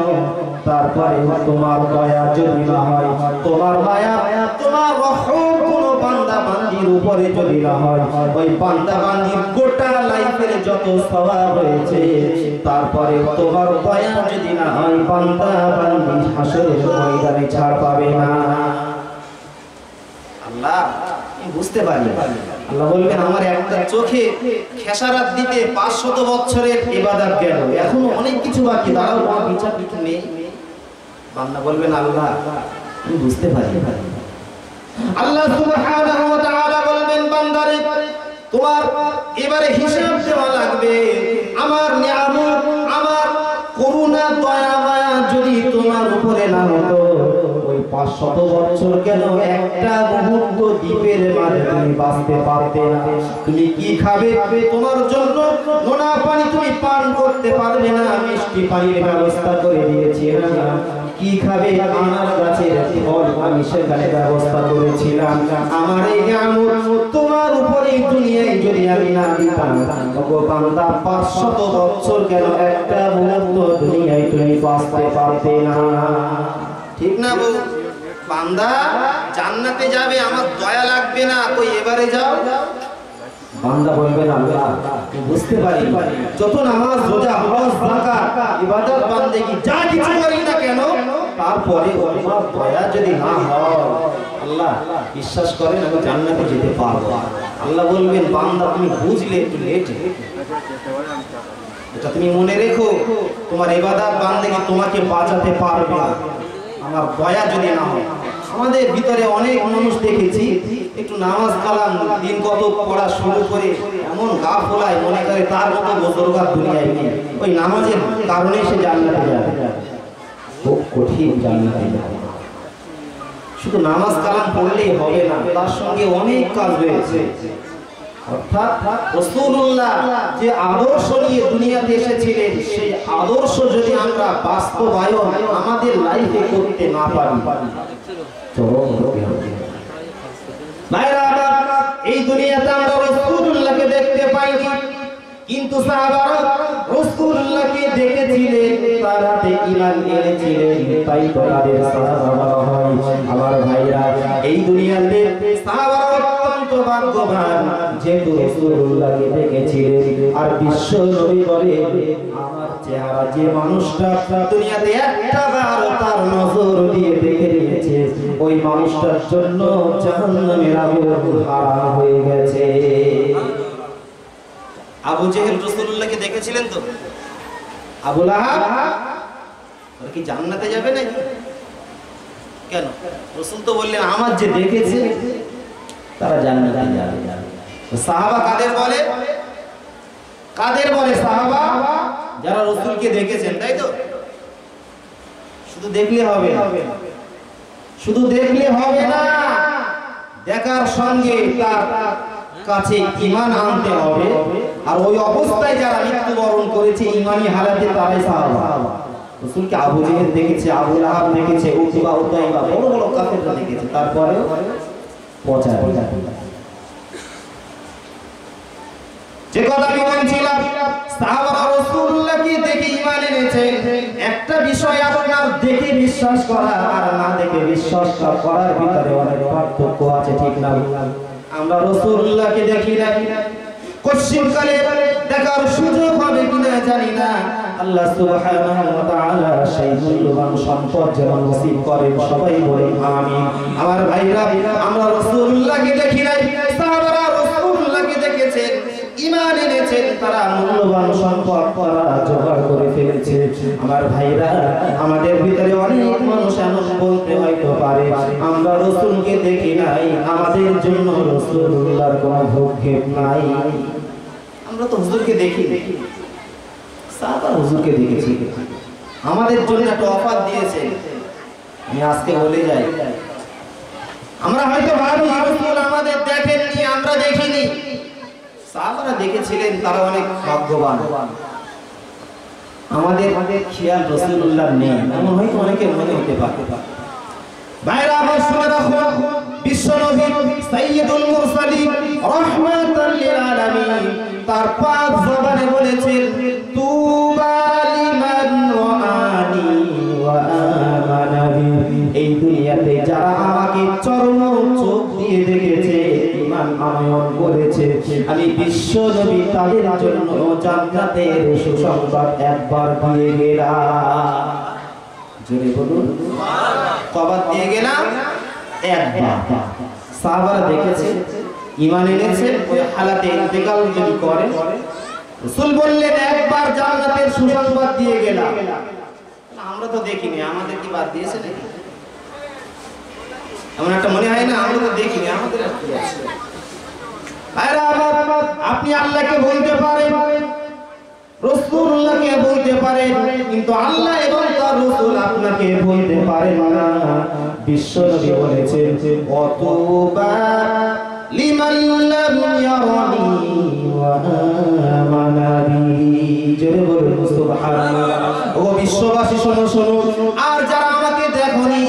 তারপরে তোমার দয়া যদি না হয়, তোমার মায়া, তোমার রহম কোন বান্দা বান্দির উপরে যদি না হয়, ওই বান্দা বান্দির গোটা লাইফের যত সওয়াব হয়েছে, তারপরে তোমার দয়া যদি না হয়, বান্দা বান্দি হাসরের ময়দানে ছাড় পাবে না। আল্লাহ বুঝতে পারি, আল্লাহ বলবেন আমার একটা চোখে খেসারাত দিতে 500 বছরের ইবাদত গেল, এখনো অনেক কিছু বাকি, দাঁড়াও, কোনো বিচার কিছু নেই। বান্দা বলবেন, আল্লাহ আমি বুঝতে পারি। আল্লাহ সুবহানাহু ওয়া তাআলা বলবেন, বান্দারে তোমার এবারে হিসাব দেওয়া লাগবে। আমার নিয়ামত, আমার করুণা, দয়া মায়া যদি তোমার উপরে না হতো, ওই 500 বছর কেন একটা মুহূর্ত দ্বীপের মাঝে তুমি বাঁচতে পারতে না। তুমি কি খাবে? তোমার জন্য নোনা পানি তুমি পান করতে পারবে না, মিষ্টি পানির ব্যবস্থা করে দিয়েছি না। কি খাবে? আনার গাছের ফল আমি সেখানে ব্যবস্থা করেছিলাম। আমার এই নিয়ামত তোমার উপরে দুনিয়ায় যদি আমি না দিতাম, ওগো বান্দা 500 বছর কেন একটা মুহূর্ত দুনিয়ায় তুমি বাঁচতে পারতে না। ঠিক না বউ? বান্দা জান্নাতে যাবে, আমার দয়া লাগবে না, কই এবারে যাও। বান্দা বলবেন, আল্লাহ বুঝতে পারি, যত নামাজ, রোজা, হজ, যাকাত, ইবাদত, বান্দেগি যা কিছু করি না কেন, তারপরে তোমার দয়া যদি না হয়, আল্লাহ বিশ্বাস করেন আমি জান্নাতে যেতে পারবো। আল্লাহ বলবেন, বান্দা তুমি বুঝলে একটু লেট, এটা তুমি মনে রেখো, তোমার ইবাদত বান্দেগি তোমাকে বাঁচাতে পারবে না আমার দয়া যদি না হয়। আমাদের ভিতরে অনেক মানুষ দেখেছি, একটু নামাজ কালাম দিন কত পড়া শুরু করে এমন গাফলায় মনে করে তার মতো বুজুর্গার দুনিয়ায় নেই। ওই নামাজের কারণে সে জান্নাতে যাবে, খুব কঠিন জান্নাতে যাবে। শুধু নামাজ কালাম পড়লেই হবে না, তার সঙ্গে অনেক কাজ রয়েছে। অর্থাৎ রাসূলুল্লাহ যে আদর্শ নিয়ে দুনিয়াতে এসেছিলেন, সেই আদর্শ যদি আমরা বাস্তবায়ন আমাদের লাইফে করতে না পারি, চরম ক্ষতি হবে। ভাইরা আমার, এই দুনিয়াতে আমরা রাসূলুল্লাহকে দেখতে পাইনি, কিন্তু সাহাবারা রাসূলুল্লাহকে দেখেছিলেন, তারাতে ঈমান এনেছিলেন, তাই তো তাদের সাহাবা বলা হয়। আমার ভাইরা, এই দুনিয়াতে সাহাবারা অত্যন্ত ভাগ্যবান, যেহেতু রাসূলুল্লাহকে দেখেছিলেন। আর বিশ্ব নবী বলে, আমার চেহারা যে মানুষটা দুনিয়াতে একটা বার তার নজর দিয়ে দেখে নিয়েছে, ওই মানুষটার জন্য জাহান্নামের আগুন হারাম হয়ে গেছে। আবু জেহেল রাসূলুল্লাহকে দেখেছিলেন তো? আবু লাহাব ওরা কি জান্নাতে যাবে না? কেন? রাসূল তো বললেন, আমার যে দেখেছে তারা জান্নাতে যাবে। সাহাবা কাদের বলে? কাদের বলে সাহাবা? যারা রাসূলকে দেখেছেন, তাই তো? শুধু দেখলে হবে না, শুধু দেখলে হবে না, দেখার সঙ্গে তার কাছে ঈমান আনতে হবে। আর ওই অবস্থায় যারা মৃত্যুবরণ করেছে ঈমানি হালাতে, তারাই সাহাবা। রাসূলকে আবু জেহেল দেখেছে, আবু লাহাব দেখেছে, উতবা, উতাইবা, বড় বড় কাফেররা দেখেছে, তারপরেও পচা। যে কথা আমি বলছিলাম, সাহাবারা রাসূলুল্লাহকে দেখে ঈমান এনেছে। একটা বিষয় আপনার দেখে বিশ্বাস করা আর না দেখে বিশ্বাস করার ভিতরে অনেক পার্থক্য আছে, ঠিক না? আমরা রাসূলুল্লাহকে দেখি না, পশ্চিমকালে দেখার সুযোগ হবে কিনা জানি না। আল্লাহ সুবহানাহু ওয়া তাআলা সেই মূল্যবান সম্পদ যেন নসিব করেন, সবাই বলেন আমিন। আমার ভাইরা, আমরা রাসূলুল্লাহকে দেখি নাই, সাহাবারা রাসূলুল্লাহকে দেখেছেন, ঈমান এনেছেন, তারা মূল্যবান সম্পদ তারা জোগাড় করে ফেলেছে। আমার ভাইরা, আমাদের ভিতরে অনেক মানুষ এমন বলতে হয়তো পারে আমরা রাসূলকে দেখি নাই, আমাদের জন্য রাসূলুল্লাহর কোনো ভূক্ষেপ নাই। আমরা তো হুজুরকে দেখি, সাহাবা হুজুরকে দেখেছি, আমাদের জন্য একটা অফার দিয়েছে। আমি আজকে বলে যাই, আমরা হয়তো ভাবি রাসূল আমাদের দেখেননি, আমরা দেখিনি, সাহাবারা দেখেছিলেন, তারা অনেক ভাগ্যবান। আমাদের খেয়াল রাসূলুল্লাহ নেই, এমন হয়তো অনেকের মনে হতে পারে। ভাইরা আমার, শুনে রাখো, বিশ্বনবী সাইয়্যিদুল মুরসালিন রাহমাতাল লিল আলামিন তার পাক জবানে বলেছেন, তুবা লিমান রাআনি ওয়া আমানা বি। এই দুনিয়াতে যারা আমাকে চরম চোখ দিয়ে দেখেছে, ঈমান আনয়ন করেছে, আমি বিশ্বনবী তাদের জন্য জান্নাতের সুসংবাদ একবার দিয়ে গেলাম। জোরে বলুন সুবহানাল্লাহ। কবার দিয়ে গেলাম? একবার। সাহাবারা দেখেছে, ঈমান এনেছে, ওই হালাতে ইন্তেকাল যদি করে, রাসূল বললেন একবার জান্নাতের সুসংবাদ দিয়ে গেলাম। আমরা তো দেখিনি, আমাদের কি বাদ দিয়েছে নাকি? এমন একটা মনে হয় না, আমরা তো দেখিনি, আমাদের আর কি আছে? আরে আমার, আপনি আল্লাহকে বলতে পারেন, রাসূলুল্লাহকে বলতে পারেন, কিন্তু আল্লাহ এবং তার রাসূল আপনাকে বলতে পারেন না। বিশ্বনবী বলেছেন, ওয়াতুবা লিমান লাম ইয়ারানি ওয়া আমানা বি। জোরে বলুন সুবহানাল্লাহ। ও বিশ্ববাসী, শোনো শোনো, আর যারা আমাকে দেখোনি,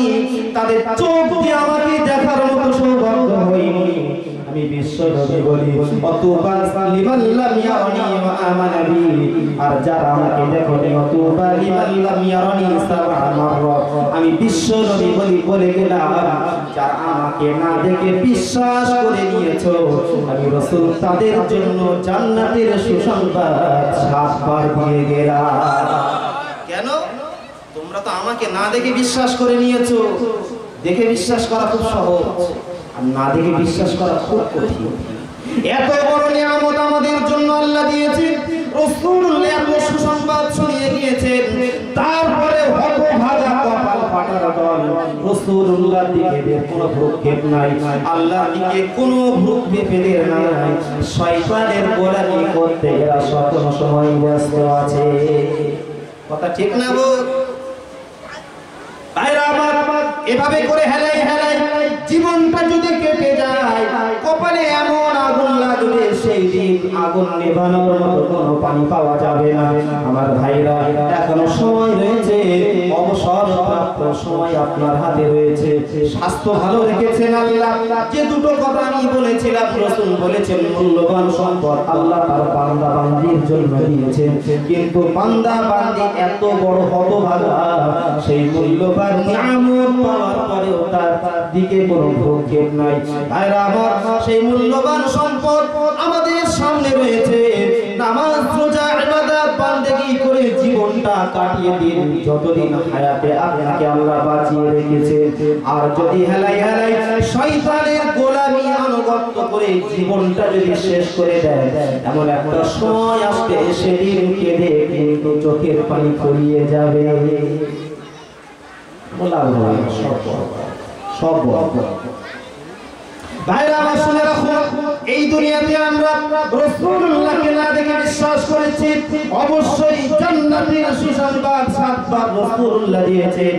তাদের চোখ দিয়ে আমাকে দেখার মতো সৌভাগ্য হয়নি, আমি বিশ্বনবী বলি, ওয়াতুবা লিমান লাম ইয়ারানি ওয়া আমানা বি। আর যারা আমাকে দেখোনি, ওয়াতুবা লিমান লাম ইয়ারানি সাবআ মাররাত। আমি বিশ্বনবী বলে গেলাম, যারা আমাকে না দেখে বিশ্বাস করে নিয়েছো, আমি রাসূল তাদের জন্য জান্নাতের সুসংবাদ 7 বার দিয়ে গেলাম। কেন? তোমরা তো আমাকে না দেখে বিশ্বাস করে নিয়েছো। দেখে বিশ্বাস করা খুব সহজ, আর না দেখে বিশ্বাস করা খুব কঠিন। এত বড় নিয়ামত আমাদের জন্য আল্লাহ দিয়েছেন, রাসূলুল্লাহ এত সুসংবাদ শুনিয়ে গিয়েছেন, তারপরে হতভাগা কপাল ফাটার দল রাসূলুল্লাহর দিকে কোনো ভ্রুক্ষেপ নাই, আল্লাহর দিকে কোনো ভ্রুক্ষেপের নাই। শয়তানের গোলামি করতে এরা সব সময় ব্যস্ত আছে। কথা ঠিক না বল? ভাইরা আমার, এভাবে করে হেলাই হেলাই জীবনটা যদি কেটে যায়, কপালে এমন আগুন লাগবে, সেই দিন আগুন নেভানোর মতো কোনো পানি পাওয়া যাবে না। আমার ভাইরা, এখনো সময় রয়েছে, অবসর প্রাপ্ত সময় আপনার হাতে রয়েছে। স্বাস্থ্য ভালো রেখেছেন আল্লাহ। যে দুটো কথা আমি বলেছিলাম, রাসূল বলেছেন মূল্যবান সম্পদ আল্লাহ তার বান্দা বান্দির জন্য দিয়েছেন, কিন্তু বান্দা বান্দি এত বড় হতভাগা, সেই মূল্যবান নিয়ামত পাওয়ার পরেও তার দিকে কোনো ভ্রুক্ষেপ নাই। ভাইরা আমার, সেই মূল্যবান সম্পদ আমাদের সামনে রয়েছে। নামাজ, রোজা, ইবাদত, বান্দেগি করে জীবনটা কাটিয়ে দিন, যতদিন হায়াতে আপনাকে আল্লাহ বাঁচিয়ে রেখেছে। আর যদি হেলাই হেলাই শয়তানের গোলামি আনুগত্য করে জীবনটা যদি শেষ করে দেয়, এমন একটা সময় আসবে, সেদিন কেঁদে কিন্তু চোখের পানি ফুরিয়ে যাবে। সব ভাইরা আমার, শুনে রাখো, এই দুনিয়াতে আমরা রাসূলুল্লাহকে না দেখে বিশ্বাস করেছি, অবশ্যই জান্নাতের সুসংবাদ 7 বার রাসূলুল্লাহ দিয়েছেন।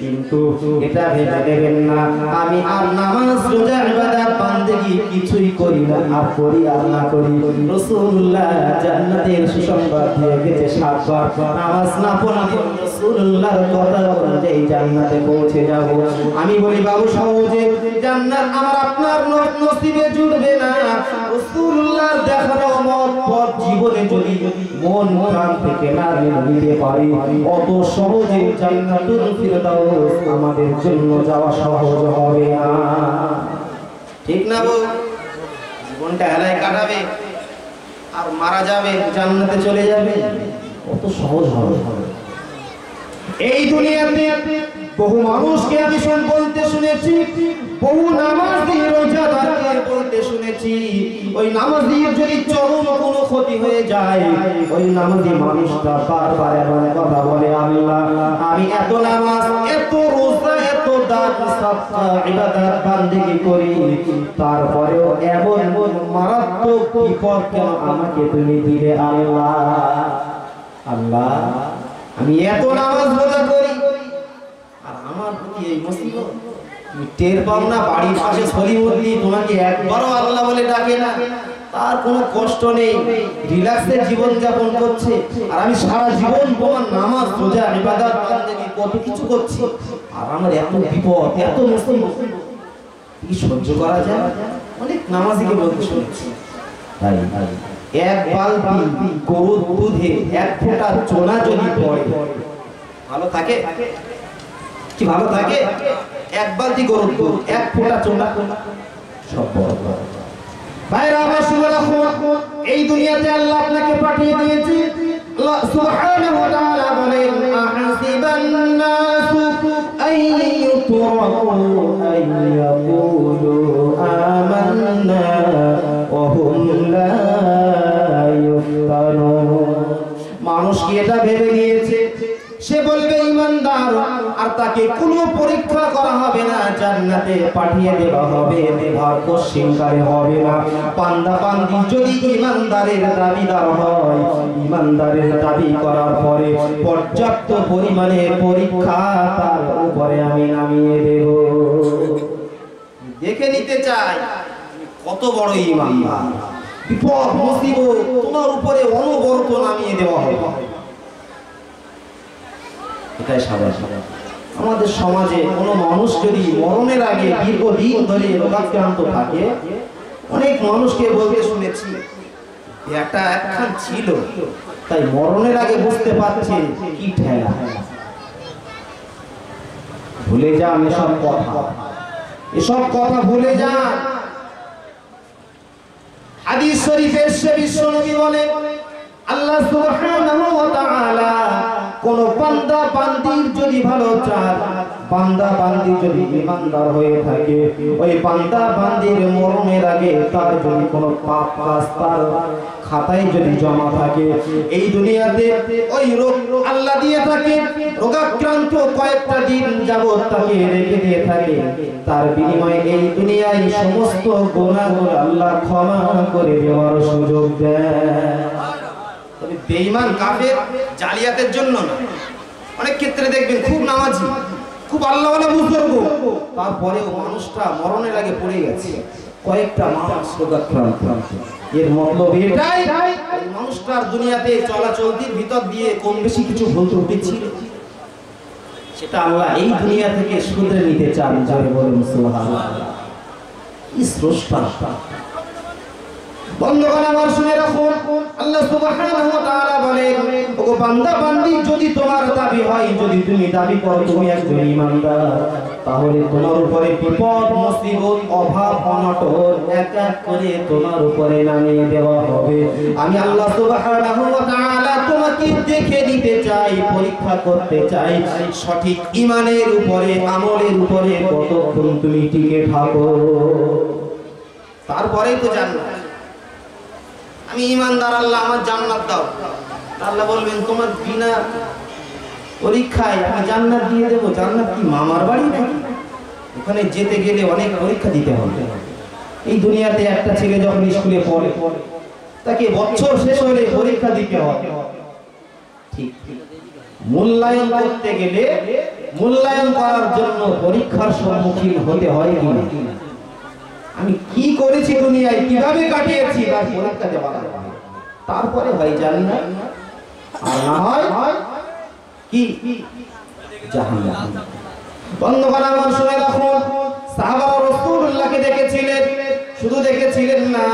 কিন্তু এটা ভেবে দেবেন না আমি আর নামাজ, রোজা, ইবাদত, বান্দেগি কিছুই করি না, আর করি আর না করি, রাসূলুল্লাহ জান্নাতের সুসংবাদ দিয়ে গেছে 7 বার। নামাজ না পড়লে রাসূলুল্লাহর কথা অনুযায়ী জান্নাতে পৌঁছে যাব। আমি বলি বাবু, সহজে জান্নাত আমার আপনার নসিবে জুড়বে না। রাসূলুল্লাহর দেখানো পথ জীবনে যদি মন প্রাণ থেকে না নিতে পারি, অত সহজে জান্নাতুল ফিরদাউস আমাদের জন্য যাওয়া সহজ হবে না। ঠিক না বল? জীবনটা হেলায় কাটাবে, আর মারা যাবে, জান্নাতে চলে যাবে, কত সহজ হবে। এই দুনিয়াতে বহু মানুষকে আমি বলতে শুনেছি, বহু নামাজি রোজাদারকে বলতে শুনেছি, ওই নামাজির যদি চরম কোনো ক্ষতি হয়ে যায়, ওই নামাজি মানুষটা বারবার এমন কথা বলে, আল্লাহ আমি এত নামাজ, এত রোজা, এত দান সাদকা ইবাদত বান্দেগি করি, তারপরেও এমন মারাত্মক বিপদ কেন আমাকে তুমি দিলে আল্লাহ? আল্লাহ আমি এত নামাজ রোজা করি আর আমার প্রতি এই মুসিবত, তুমি টের পাও না? বাড়ির পাশে সলিমুদ্দি তোমাকে একবারও আল্লাহ বলে ডাকে না, তার কোনো কষ্ট নেই, রিল্যাক্সে জীবন যাপন করছে, আর আমি সারা জীবন তোমার নামাজ রোজা ইবাদত বান্দেগি কত কিছু করছি, আর আমার এত বিপদ, এত মুসিবত কি সহ্য করা যায়? অনেক নামাজিকে বলতে শুনেছি, তাই এক বালতি গরুর দুধে এক ফোঁটা চোনা যদি পড়ে ভালো থাকে? কি ভালো থাকে? এক বালতি গরুর দুধ, এক ফোঁটা চোনা সব বড়। ভাইরা আমার শুনে রাখুন, এই দুনিয়াতে আল্লাহ আপনাকে পাঠিয়ে দিয়েছে। আল্লাহ সুবহানাহু ওয়া তাআলা বলেন, আহাসিবান নাসু আইয়ুতরাকু আইয়াকুলু আমান্না ওয়া হুম লা ইফতানুন। মানুষ কি এটা ভেবে নিয়েছে সে বলবে ঈমানদার, আর তাকে কোনো পরীক্ষা করা হবে না, জান্নাতে পাঠিয়ে দেওয়া হবে, নির্ভর কোশ্চিনকারে হবে না। বান্দা বান্দি যদি ঈমানদারের দাবিদার হয়, ঈমানদারের দাবি করার পরে পর্যাপ্ত পরিমাণে পরীক্ষা তার উপরে আমি নামিয়ে দেব। দেখে নিতে চাই কত বড় ঈমানদার। বিপদ মুসিবত তোমার উপরে অনবরত নামিয়ে দেওয়া হবে। এটাই স্বাভাবিক। আমাদের সমাজে কোনো মানুষ যদি মরণের আগে দীর্ঘদিন ধরে রোগাক্রান্ত থাকে, অনেক মানুষকে বলতে শুনেছি এটা একখান ছিল, তাই মরণের আগে বুঝতে পারছে কি ঠেলা। ভুলে যান এসব কথা, এসব কথা ভুলে যান। হাদিস শরীফে এসে বিশ্বনবী বলেন, আল্লাহ সুবহানাহু ওয়া তাআলা কোন বান্দা বান্দির যদি ভালো চান, বান্দা বান্দি যদি ঈমানদার হয়ে থাকে, ওই বান্দা বান্দির মরণের আগে তার যদি কোনো পাপ কাজ তার খাতায় যদি জমা থাকে, এই দুনিয়াতে ওই রোগ আল্লাহ দিয়ে থাকে, রোগাক্রান্ত কয়েকটা দিন যাবত তাকে রেখে দিয়ে থাকে, তার বিনিময়ে এই দুনিয়ায় সমস্ত গুনাহগুলো আল্লাহ ক্ষমা করে দেওয়ার সুযোগ দেয়। তবে বেঈমান কাফের জালিয়াতের জন্য না। অনেক ক্ষেত্রে দেখবেন খুব নামাজি, খুব আল্লাহওয়ালা বুজুর্গ, তারপরেও মানুষটা মরণের আগে পড়ে গেছে কয়েকটা মাস রোগাক্রান্ত। এর মতলব এটাই মানুষটার দুনিয়াতে চলাচলতির ভিতর দিয়ে কম বেশি কিছু ভুল ত্রুটি ছিল, সেটা আল্লাহ এই দুনিয়া থেকে শুধরে নিতে চান। যারে বলেন সুবহানাল্লাহ। কি স্রষ্টা! বন্ধুগণ আমার শুনে রাখুন, আল্লাহ সুবহানাহু ওয়া তাআলা বলেন, ওগো বান্দা বান্দি যদি তোমার দাবি হয়, যদি তুমি দাবি করো তুমি একজন ঈমানদার, তাহলে তোমার উপরে বিপদ মুসিবত অভাব অনটন এক এক করে তোমার উপরে নামিয়ে দেওয়া হবে। আমি আল্লাহ সুবহানাহু ওয়া তাআলা তোমাকে দেখে নিতে চাই, পরীক্ষা করতে চাই সঠিক ঈমানের উপরে, আমলের উপরে কতক্ষণ তুমি টিকে থাকো, তারপরেই তো জান্নাত। আমি ঈমানদার, আল্লাহ আমার জান্নাত দাও, আল্লাহ বলবেন তোমার বিনা পরীক্ষায় আমি জান্নাত দিয়ে দেব। জান্নাত কি মামার বাড়ি নাকি? ওখানে যেতে গেলে অনেক পরীক্ষা দিতে হবে। এই দুনিয়াতে একটা ছেলে যখন স্কুলে পড়ে, তাকে বছর শেষ হলে পরীক্ষা দিতে হবে। ঠিক মূল্যায়ন করতে গেলে মূল্যায়ন করার জন্য পরীক্ষার সম্মুখীন হতে হয় কিনা, আমি কি করেছি দুনিয়ায়, কিভাবে কাটিয়েছি, তার পরীক্ষা দেওয়া লাগে, তারপরে হয় জান্নাত, আর না হয় কি জাহান্নাম। বন্ধুগণ আমার শুনে রাখুন, সাহাবারা রাসূলুল্লাহকে দেখেছিলেন, শুধু দেখেছিলেন না,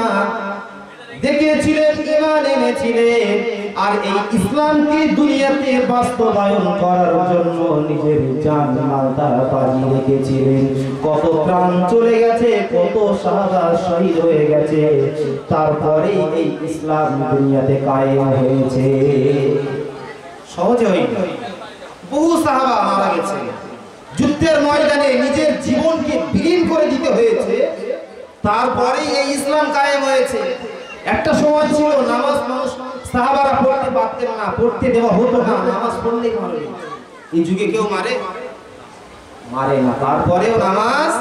দেখেছিলেন, ঈমান এনেছিলেন, আর এই ইসলামকে দুনিয়াতে বাস্তবায়ন করার জন্য নিজের জান মাল তারা বাজি রেখেছিলেন। কত প্রাণ চলে গেছে, কত সাহাবা শহীদ হয়ে গেছে, তারপরে এই ইসলাম দুনিয়াতে কায়েম হয়েছে। সহজে হয়নি, বহু সাহাবা মারা গেছে, যুদ্ধের ময়দানে নিজের জীবনকে বিলীন করে দিতে হয়েছে, তারপরে এই ইসলাম কায়েম হয়েছে। একটা সময় ছিল নামাজ মানুষ সাহাবারা পড়তে পারতেন না, পড়তে দেওয়া হতো না, নামাজ পড়লেই মারে। এই যুগে কেউ মারে না, তারপরেও নামাজ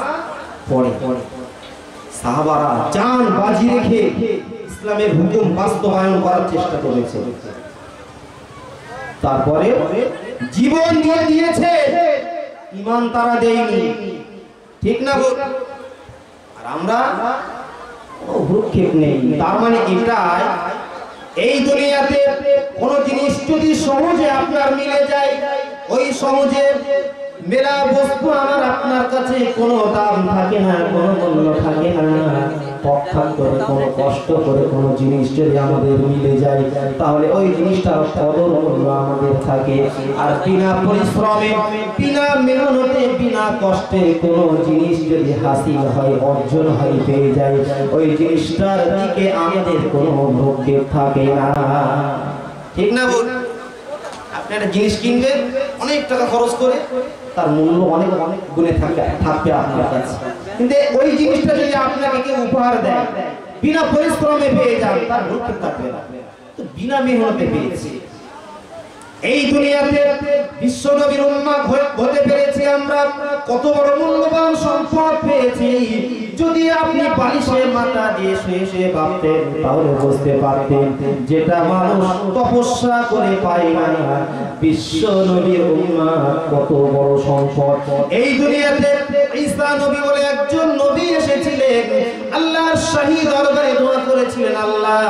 পড়ে। সাহাবারা জান বাজি রেখে ইসলামের হুকুম বাস্তবায়ন করার চেষ্টা করেছে, তারপরে জীবন দিয়ে দিয়েছে, ঈমান তারা দেয়নি। ঠিক না বল? আর আমরা ভ্রুক্ষেপ নেই। তার মানে এটাই, এই দুনিয়াতে কোন জিনিস যদি সহজে আপনার মিলে যায়, ওই সহজে মেলা বস্তু আমার আপনার কাছে কোনো দাম থাকে না, কোনো মূল্য থাকে না। পক্ষান্তরে কোনো কষ্ট করে কোনো জিনিস যদি আমাদের মিলে যায়, তাহলে ওই জিনিসটার কদর মূল্য আমাদের থাকে। আর বিনা পরিশ্রমে, বিনা মেহনতে, বিনা কষ্টে কোনো জিনিস যদি হাসিল হয়, অর্জন হয়, পেয়ে যায়, ওই জিনিসটার দিকে আমাদের কোনো ভ্রুক্ষেপ থাকে না। ঠিক না বল? আপনি একটা জিনিস কিনবেন অনেক টাকা খরচ করে, তার মূল্য অনেক অনেক গুণে থাকবে আপনার কাছে, কিন্তু ওই জিনিসটা যদি আপনাকে কেউ উপহার দেয়, বিনা পরিশ্রমে পেয়ে যান, তার ভ্রুক্ষেপ থাকবে না। তো বিনা মেহনতে পেয়েছি। এই দুনিয়াতে বিশ্ব নবীর উম্মাহ হতে পেরেছি আমরা, কত বড় মূল্যবান সম্পদ পেয়েছি। যদি আপনি বালিশে মাথা দিয়ে শুয়ে শুয়ে ভাবতেন, তাহলে বুঝতে পারতেন যেটা মানুষ তপস্যা করে পায় না, বিশ্ব নবীর উম্মাহ কত বড় সম্পদ। এই দুনিয়াতে ঈসা নবী বলে একজন নবী এসেছিলেন, আল্লাহর শাহী দরবারে দোয়া করেছিলেন, আল্লাহ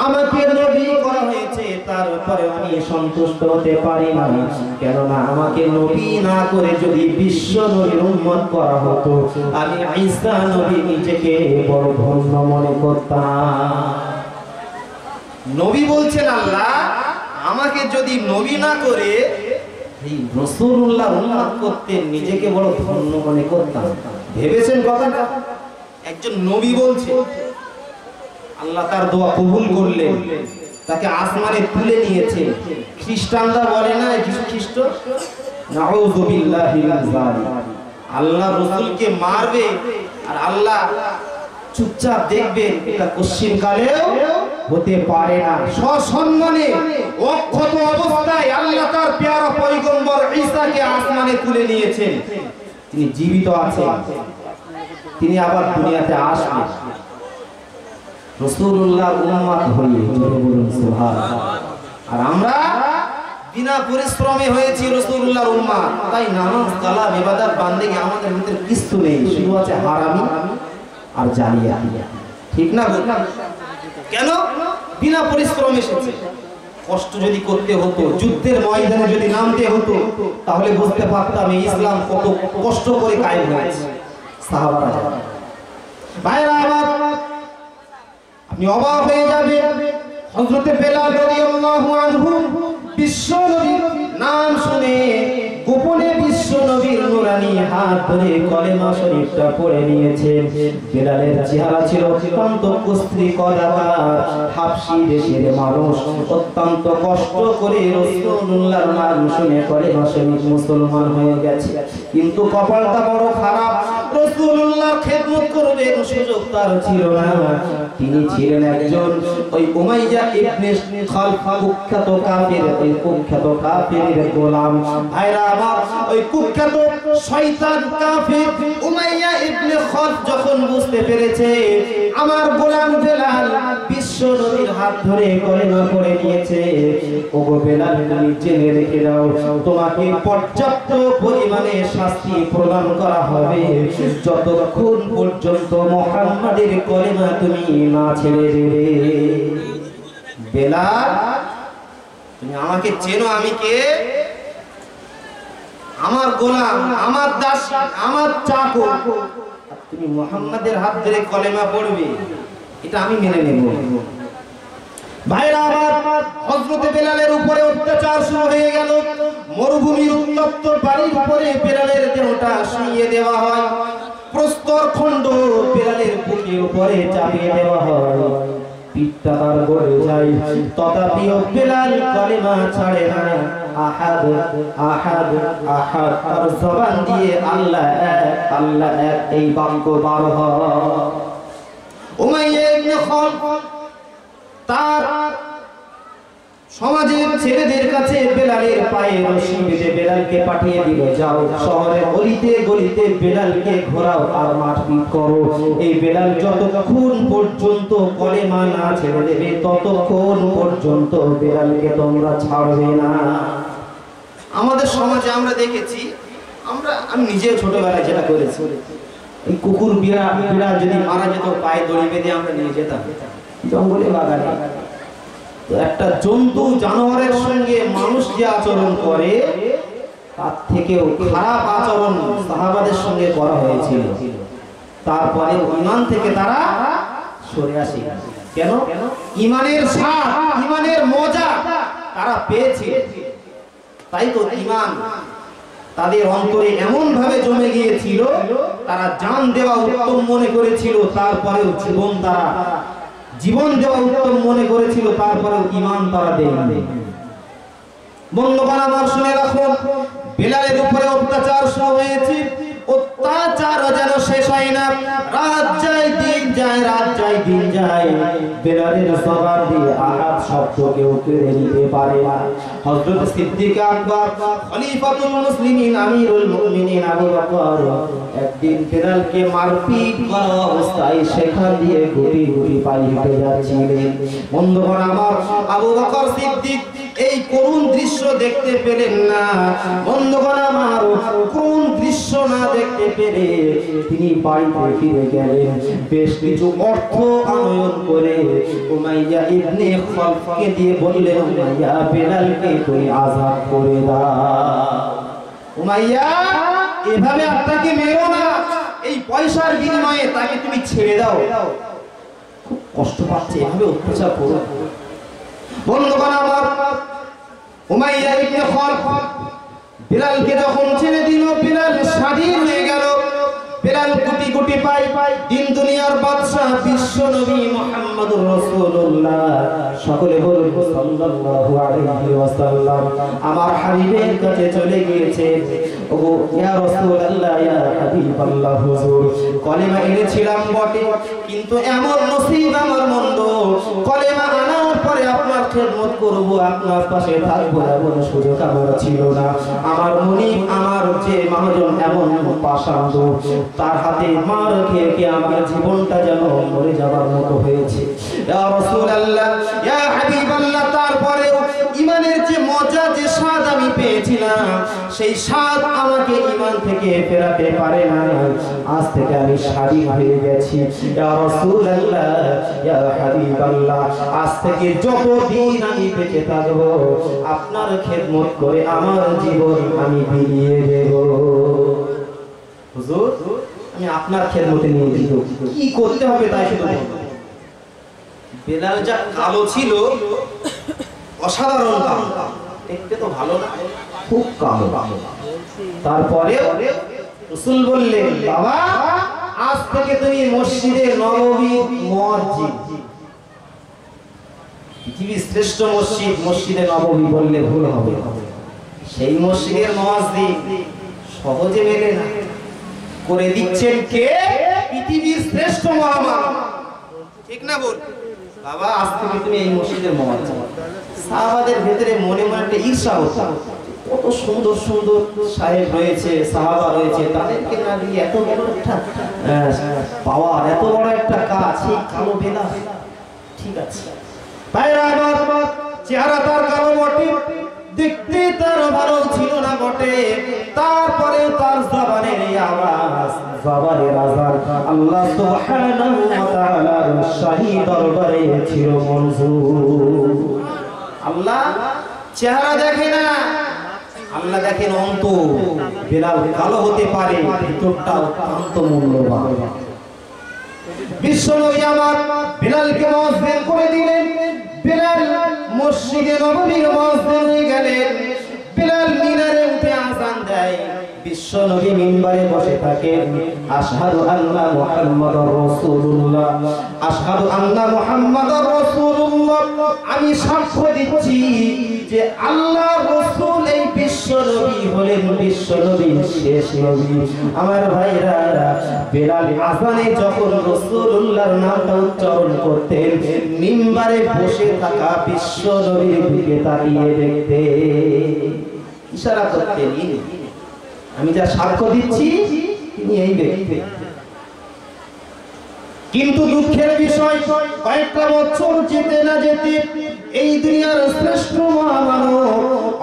আমাকে নবী করা হয়েছে, তারপরে আমি সন্তুষ্ট হতে পারি না, কেননা আমাকে নবী না করে যদি বিশ্ব নবীর উম্মত করা হতো, আমি ঈসা নবী নিজেকে বড় ধন্য মনে করতাম। নবী বলছেন, আল্লাহ আমাকে যদি নবী না করে এই রাসূলুল্লাহ উম্মত করতে, নিজেকে বড় ধন্য মনে করতাম। ভেবেছেন কথাটা? একজন নবী বলছে, আল্লাহ তার দোয়া কবুল করলেন, তাকে আসমানে তুলে নিয়েছে। খ্রিস্টানরা বলে না যিশু খ্রিস্ট, নাউযু বিল্লাহি মিন যালিক। আল্লাহ রাসূলকে মারবে আর আল্লাহ চুপচাপ দেখবেন, এটা কোশ্চিন কালেও হতে পারে না। সসম্মানে অক্ষত অবস্থায় আল্লাহ তার প্যারা পয়গম্বর ঈসাকে আসমানে তুলে নিয়েছেন। তিনি জীবিত আছেন, তিনি আবার দুনিয়াতে আসবেন। রাসূলুল্লাহ উম্মত হয়ে, জোরে বলুন সুবহানাল্লাহ। আর আমরা বিনা পরিশ্রমে হয়েছি রাসূলুল্লাহর উম্মত। তাই নামাজ, কালাম, ইবাদত, বান্দেগি আমাদের ভিতরে কিছু নেই, শুধু আছে হারামি আর জালিয়াতি। ঠিক না? কেন? বিনা পরিশ্রমে এসেছে। কষ্ট যদি করতে হতো, যুদ্ধের ময়দানে যদি নামতে হতো, তাহলে বুঝতে পারতাম এই ইসলাম কত কষ্ট করে কায়েম হয়েছে। সাহাবারা, ভাইরা আমার, আপনি অবাক হয়ে যাবেন, হযরতে বেলাল রাদিয়াল্লাহু আনহু বিশ্ব নবীর নাম শুনে গোপনে বিশ্ব নবীর নুরানি হাত ধরে কলেমা শরীফটা পড়ে নিয়েছেন। বেলালের চেহারা ছিল অত্যন্ত কুস্ত্রী কদাকার, হাবশী দেশের মানুষ, অত্যন্ত কষ্ট করে রাসূলুল্লাহর নাম শুনে কলেমা শরীফ মুসলমান হয়ে গেছে। কিন্তু কপালটা বড় খারাপ, রাসূলুল্লাহর খেদমত করবেন সুযোগ তার ছিল না। তিনি ছিলেন একজন ওই উমাইয়া ইবনে খালফ, কুখ্যাত কাফির, ওই কুখ্যাত কাফিরের গোলাম। ভাইরা আমার, ওই কুখ্যাত শয়তান কাফির উমাইয়া ইবনে খালফ যখন বুঝতে পেরেছে আমার গোলাম বেলাল বিশ্ব নবীর হাত ধরে কলেমা পড়ে নিয়েছে, ওগো বেলাল তুমি জেনে রেখে দাও, তোমাকে পর্যাপ্ত পরিমাণে শাস্তি প্রদান করা হবে যতক্ষণ পর্যন্ত মুহাম্মাদের কলেমা তুমি না ছেড়ে দেবে। বেলাল, তুমি আমাকে চেনো, আমি কে? আমার গোলাম, আমার দাস, আমার চাকর। তুমি মুহাম্মাদের হাত ধরে কলেমা পড়বে, এটা আমি মেনে নেব। ভাইরা আমার, হযরত বেলালের উপরে অত্যাচার শুরু হয়ে গেল। মরুভূমির উত্তপ্ত বাড়ির উপরে বেলালের দেহটা শুইয়ে দেওয়া হয়, প্রস্তর খণ্ড বেলালের বুকের উপরে চাপিয়ে দেওয়া হয়, পিঠটা তার গলে যায়, তথাপিও বেলাল কালেমা ছাড়ে না। আহাদ আহাদ আহাদ, তার জবান দিয়ে আল্লাহ এক আল্লাহ এক এই বাক্য বার হয়। উমাইয়া ইবনে খালদ তার সমাজের ছেলেদের কাছে বেলালের পায়ে রশি বেঁধে বেলালকে পাঠিয়ে দিল, যাও শহরের গলিতে গলিতে বেলালকে ঘোরাও আর মারপিট করো। এই বেলাল যতক্ষণ পর্যন্ত কলেমা না ছেড়ে দেবে ততক্ষণ পর্যন্ত বেলালকে তোমরা ছাড়বে না। আমাদের সমাজে আমরা দেখেছি, আমি নিজেও ছোটবেলায় যেটা করেছি, এই কুকুর বিড়াল যদি মারা যেত পায়ে দড়ি বেঁধে আমরা নিয়ে যেতাম জঙ্গলে বাগানে। তো একটা জন্তু জানোয়ারের সঙ্গে মানুষ যে আচরণ করে তার থেকেও খারাপ আচরণ সাহাবাদের সঙ্গে করা হয়েছিল। তারপরে ঈমান থেকে তারা সরে আসে। কেন? ঈমানের স্বাদ, ঈমানের মজা তারা পেয়েছিল। তাই তো ঈমান তাদের অন্তরে এমন ভাবে জমে গিয়েছিল, তারা জান দেওয়া উত্তম মনে করেছিল, তারপরেও জীবন দেওয়া উত্তম মনে করেছিল, তারপরেও ঈমান তারা দেয়নি। বন্ধুগণ আমার শুনে রাখুন, বেলালের উপরে অত্যাচার শুরু হয়েছে, অত্যাচার যেন শেষ হয় না। রাত যায় দিন যায়, রাত যায় দিন যায়, বেলালের জবান দিয়ে আহাদ শব্দ কেউ কেড়ে নিতে পারে না। হযরত সিদ্দিক আকবর খলিফাতুল মুসলিমিন আমিরুল মুমিনিন আবু বকর একদিন বেলালকে মারপিট করা অবস্থায় সেখান দিয়ে গুটি গুটি পায়ে হেঁটে যাচ্ছিলেন। বন্ধুগণ আমার, আবু বকর সিদ্দিক এই করুণ দৃশ্য দেখতে পেলেন না। বন্ধুগণ আমার, করুণ দৃশ্য না দেখতে পেরে তিনি বাড়িতে ফিরে গেলেন। বেশ কিছু অর্থ আনয়ন করে উমাইয়া ইবনে খালদকে দিয়ে বললেন, উমাইয়া বেলালকে তুমি আযাব করে দাও। উমাইয়া, এভাবে আপনাকে মেরো না, এই পয়সার বিনিময়ে তাকে তুমি ছেড়ে দাও, খুব কষ্ট পাচ্ছে, এভাবে অত্যাচার করো। বন্ধুগণ আমার, উমাইয়া ইবনে খালদ বেলালকে যখন ছেড়ে দিল, বেলাল স্বাধীন হয়ে গেল। বেলাল কোটি কোটি পাই দিন দুনিয়ার বাদশা বিশ্ব নবী মুহাম্মদুর রাসূলুল্লাহ, সকলে বলুন সাল্লাল্লাহু আলাইহি ওয়াসাল্লাম, আমার হাবিবের কাছে চলে গিয়েছে। ওগো ইয়া রাসূলুল্লাহ, ইয়া হাবিবাল্লাহ, হুজুর কলেমা এনেছিলাম বটে, কিন্তু এমন নসিব আমার মন্দ, কলেমা আনার পরে আপনার খেদমত করব, আপনার পাশে থাকবো এমন সুযোগ আমার ছিল না। আমার মুনিব, আমার যে মহাজন এমন পাষাণ্ড, তার হাতে মার খেয়ে খেয়ে আমার জীবনটা যেন মরে যাবার মতো হয়েছে। ইয়া রাসূলুল্লাহ, ইয়া হাবিবাল্লাহ, তারপরেও ঈমানের যে মজা, যে স্বাদ আমি পেয়েছিলাম, সেই স্বাদ আমাকে ঈমান থেকে ফেরাতে পারে না। আজ থেকে আমি স্বাধীন হয়ে গেছি। ইয়া রাসূলুল্লাহ, ইয়া হাবিবাল্লাহ, আজ থেকে যতদিন আমি বেঁচে থাকবো আপনার খেদমত করে আমার জীবন আমি বিলিয়ে দেব। হুজুর, আমি আপনার খেদমতে নিয়ে দিব, কি করতে হবে তাই শুধু বলুন। বেলাল যা কালো ছিল, অসাধারণ কালো, দেখতে তো ভালো না, খুব কালো। তারপরে রাসূল বললেন, বাবা আজ থেকে তুমি মসজিদে নববীর মুয়াজ্জিন। পৃথিবীর শ্রেষ্ঠ মসজিদ মসজিদে নববী বললে ভুল হবে। সেই মসজিদের মুয়াজ্জিন সহজে মেলে না, করে দিচ্ছেন কে? পৃথিবীর শ্রেষ্ঠ মুহাম্মদ, ঠিক না বল? বাবা আজ থেকে তুমি এই মসজিদের মুয়াজ্জিন। সাহাবাদের ভিতরে মনে মনে একটা ঈর্ষা হতো, কত সুন্দর সুন্দর সাহেব রয়েছে, সাহাবা রয়েছে, তাদেরকে না দিয়ে এত বড় একটা পাওয়ার, এত বড় একটা কাজ, সেই কালো বেলা। ঠিক আছে, ভাইরা আমার, চেহারা তার কালো বটে, দেখতে তার ভালো ছিল না বটে, তারপরে তার জবানের এই আওয়াজ, জবানের আযান আল্লাহ সুবহানাহু ওয়া তাআলার শাহী দরবারে ছিল মঞ্জুর। আল্লাহ চেহারা দেখে না, আল্লাহ দেখেন অন্তর। বেলাল কালো হতে পারে, ভিতরটা অত্যন্ত মূল্যবান। বিশ্বনবী আমার বেলালকে মুয়াজ্জিন করে দিলেন। বিলাল মসজিদে নববীর মুয়াজ্জিন হয়ে গেলেন। বিলাল মিনারে উঠে আযান দেয়, বিশ্ব নবী মিম্বারে বসে থাকেন। আশহাদু আন্না মুহাম্মাদুর রাসূলুল্লাহ, আশহাদু আন্না মুহাম্মাদুর রাসূলুল্লাহ, আমি সাক্ষ্য দিচ্ছি যে আল্লাহর রাসূল এই বিশ্ব নবী হলেন বিশ্ব নবীর শেষ নবী। আমার ভাইরা, বিলাল আযানে যখন রাসূলুল্লাহর নামটা উচ্চারণ করতেন, মিম্বারে বসে থাকা বিশ্ব নবীর দিকে তাকিয়ে দেখতেন, ইশারা করতেন, আমি যা সাক্ষ্য দিচ্ছি তিনি এই ব্যক্তি। কিন্তু দুঃখের বিষয়, কয়েকটা বছর যেতে না যেতে এই দুনিয়ার শ্রেষ্ঠ মহামানব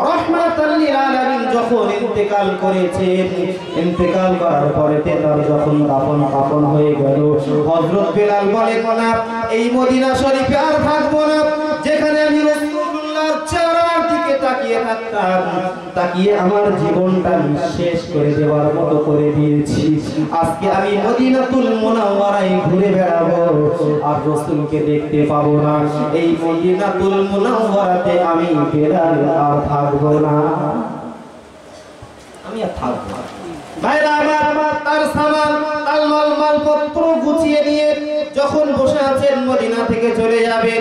রাহমাতাল লিল আলামিন যখন ইন্তেকাল করেছেন, ইন্তেকাল করার পরে তার যখন দাফন কাফন হয়ে গেল, হযরত বিলাল বলেন, না এই মদিনা শরীফে আর থাকবো না, যেখানে আমি রাসূলুল্লাহর চেহারার দিকে তাকিয়ে থাকতাম, তাকিয়ে আমার জীবনটা শেষ করে দেওয়ার মতো করে দিয়েছি। আজকে আমি মদিনাতুল মুনাওয়ারায় ঘুরে বেড়াবো আর রাসূলকে দেখতে পাবো না। এই মদিনাতুল মুনাওয়ারাতে আমি বিলাল আর থাকবো না, আমি আর থাকবো না। ভাইরা আমার, তার সামান তার মালপত্র গুছিয়ে নিয়ে যখন বসে আছেন মদিনা থেকে চলে যাবে,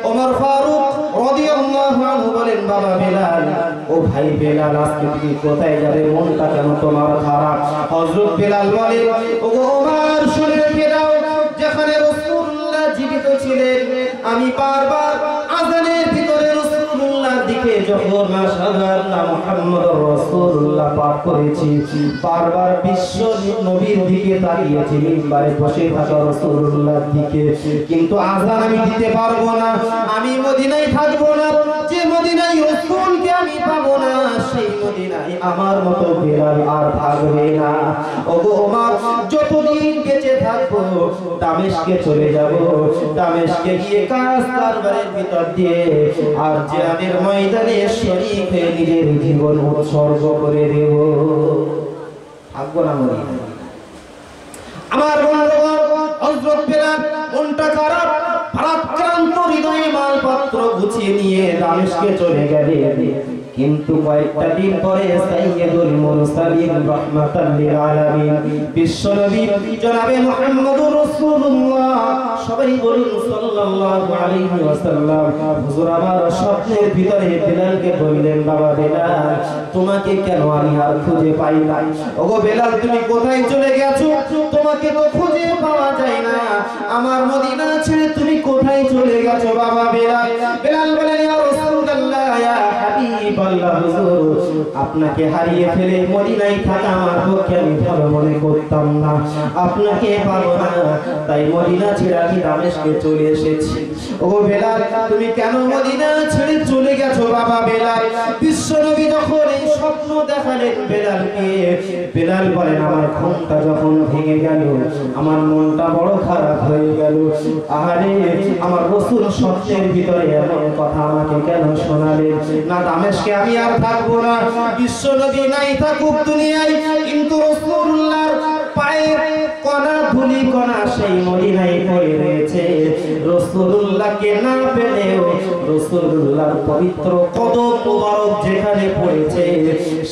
ওমর ফারুক রাদিয়াল্লাহু আনহু বলেন, বাবা বিলাল, ও ভাই বিলাল, আজকে তুমি কোথায় যাবে? মনটা কেন তোমার খারাপ? হযরত বিলাল বলে, ওগো ওমর, শুনে রেখে দাও, যেখানে রাসূলুল্লাহ জীবিত ছিলেন আমি বারবার আযানের ভিতরে রাসূলুল্লাহর দিকে যখন আশহাদু আন্না মুহাম্মাদুর রাসূলুল্লাহ পাঠ করেছি, বারবার বিশ্ব নবীর দিকে তাকিয়েছি, মিম্বারে বসে থাকা রাসূলুল্লাহর দিকে, কিন্তু আযান আমি দিতে পারবো না, আমি মদিনায় থাকবো না। যে মদিনায় রাসূলকে আমি পাবো না, সেই মদিনায় আমার মতো বিলাল আর থাকবে না। ওগো ওমর, যতদিন বেঁচে থাকবো দামেস্কে চলে যাব, দামেস্কে গিয়ে কাজ কারবারের ভিতর দিয়ে আর জিহাদের ময়দানে শরীক হয়ে নিজের জীবন উৎসর্গ করে দেব, থাকবো না মদিনায়। আমার বন্ধুগণ, হযরত বিলাল মনটা খারাপ, ভারাক্রান্ত হৃদয়ে মালপত্র গুছিয়ে নিয়ে দামেস্কে চলে গেলেন। কিন্তু কয়েকটা দিন পরে সাইয়্যিদুল মুরসালিন রাহমাতাল লিল আলামিন বিশ্বনবী জনাবে মুহাম্মদুর রাসূলুল্লাহ, সবাই বলুন সাল্লাল্লাহু আলাইহি ওয়াসাল্লাম, হুজুর আমার স্বপ্নের ভিতরে বিলালকে বললেন, বাবা বিলাল, তোমাকে কেন আমি আর খুঁজে পাই না? ওগো বিলাল, তুমি কোথায় চলে গেছো? তোমাকে তো খুঁজে পাওয়া যায় না, আমার মদিনা ছেড়ে তুমি কোথায় চলে গেছো বাবা বিলাল? বিলাল বলেন, ইয়া রাসূলুল্লাহ, ইয়া হাবিবাল্লাহ, হুজুর, আপনাকে হারিয়ে ফেলে মদিনায় থাকা আমার পক্ষে আমি ভালো মনে করতাম না, আপনাকে পাবো না, তাই মদিনা ছেড়ে আমি দামেস্কে চলে এসেছি। ওগো বিলাল, তুমি কেন মদিনা ছেড়ে চলে গেছো বাবা বিলাল? বিশ্বনবী যখন এই স্বপ্ন দেখালেন বিলালকে, বিলাল বলেন, আমার ঘুমটা যখন ভেঙে গেল, আমার মনটা বড় খারাপ হয়ে গেল। আহারে, আমার রাসূল স্বপ্নের ভিতরে এমন কথা আমাকে কেন শোনালেন? না দামেস্কে আমি আর থাকবো না, বিশ্বনবী নাই থাকুক দুনিয়ায়, কিন্তু রাসূলুল্লাহর পায়ের কণা ধুলি কণা সেই মদিনায় পড়ে রয়েছে। রাসূলুল্লাহকে না পেলেও রাসূলুল্লাহর পবিত্র কদম মুবারক যেখানে পড়েছে,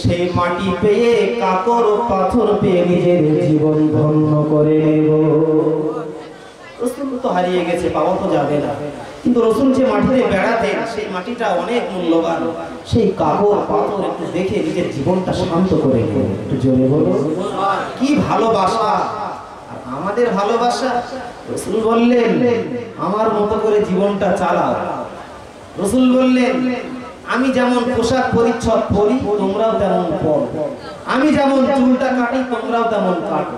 সেই মাটি পেয়ে কাকর পাথর পেয়ে নিজের জীবন ধন্য করে নেব। রাসূল তো হারিয়ে গেছে, পাওয়া তো যাবে না, কিন্তু রাসূল যে মাটিতে বেড়াতেন সেই মাটিটা অনেক মূল্যবান, সেই কাকর পাথর একটু দেখে নিজের জীবনটা শান্ত করে নেব। একটু জোরে বলো, কি ভালোবাসা! আমাদের ভালোবাসা, রাসূল বললেন, আমার মতো করে জীবনটা চালাও। রাসূল বললেন, আমি যেমন পোশাক পরিচ্ছদ পরি তোমরাও তেমন পরো, আমি যেমন চুলটা কাটি তোমরাও তেমন কাটো,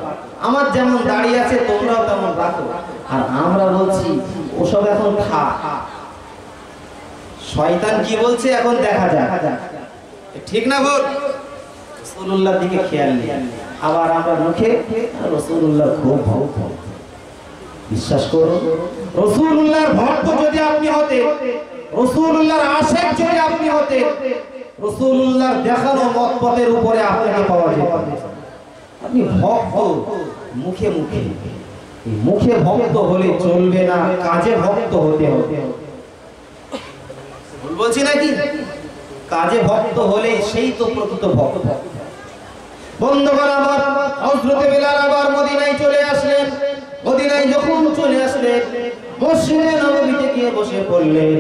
আমার যেমন দাড়ি আছে তোমরাও তেমন রাখো। আর আমরা বলছি ওসব এখন খা। শয়তান কি বলছে এখন দেখা যাক, ঠিক না বল? রাসূলুল্লাহর দিকে খেয়াল নেই, আবার আমরা মুখে রাসূলুল্লাহ খুব ভক্ত। বিশ্বাস করো, রাসূলুল্লাহর ভক্ত যদি আপনি হতে, রাসূলুল্লাহর আশিক যদি আপনি হতে, রাসূলুল্লাহর দেখানো মতপথের উপরে আপনাকে পাওয়া যেত। আপনি ভক্ত মুখে মুখে, মুখে ভক্ত হলে চলবে না, কাজে ভক্ত হতে হবে। বলছি নাকি? কাজে ভক্ত হলে সেই তো প্রকৃত ভক্ত। বন্ধুগণ আমার, হযরত বেলাল আবার মদিনায় চলে আসলেন। মদিনায় যখন চলে আসলেন, মসজিদে নববীতে গিয়ে বসে পড়লেন।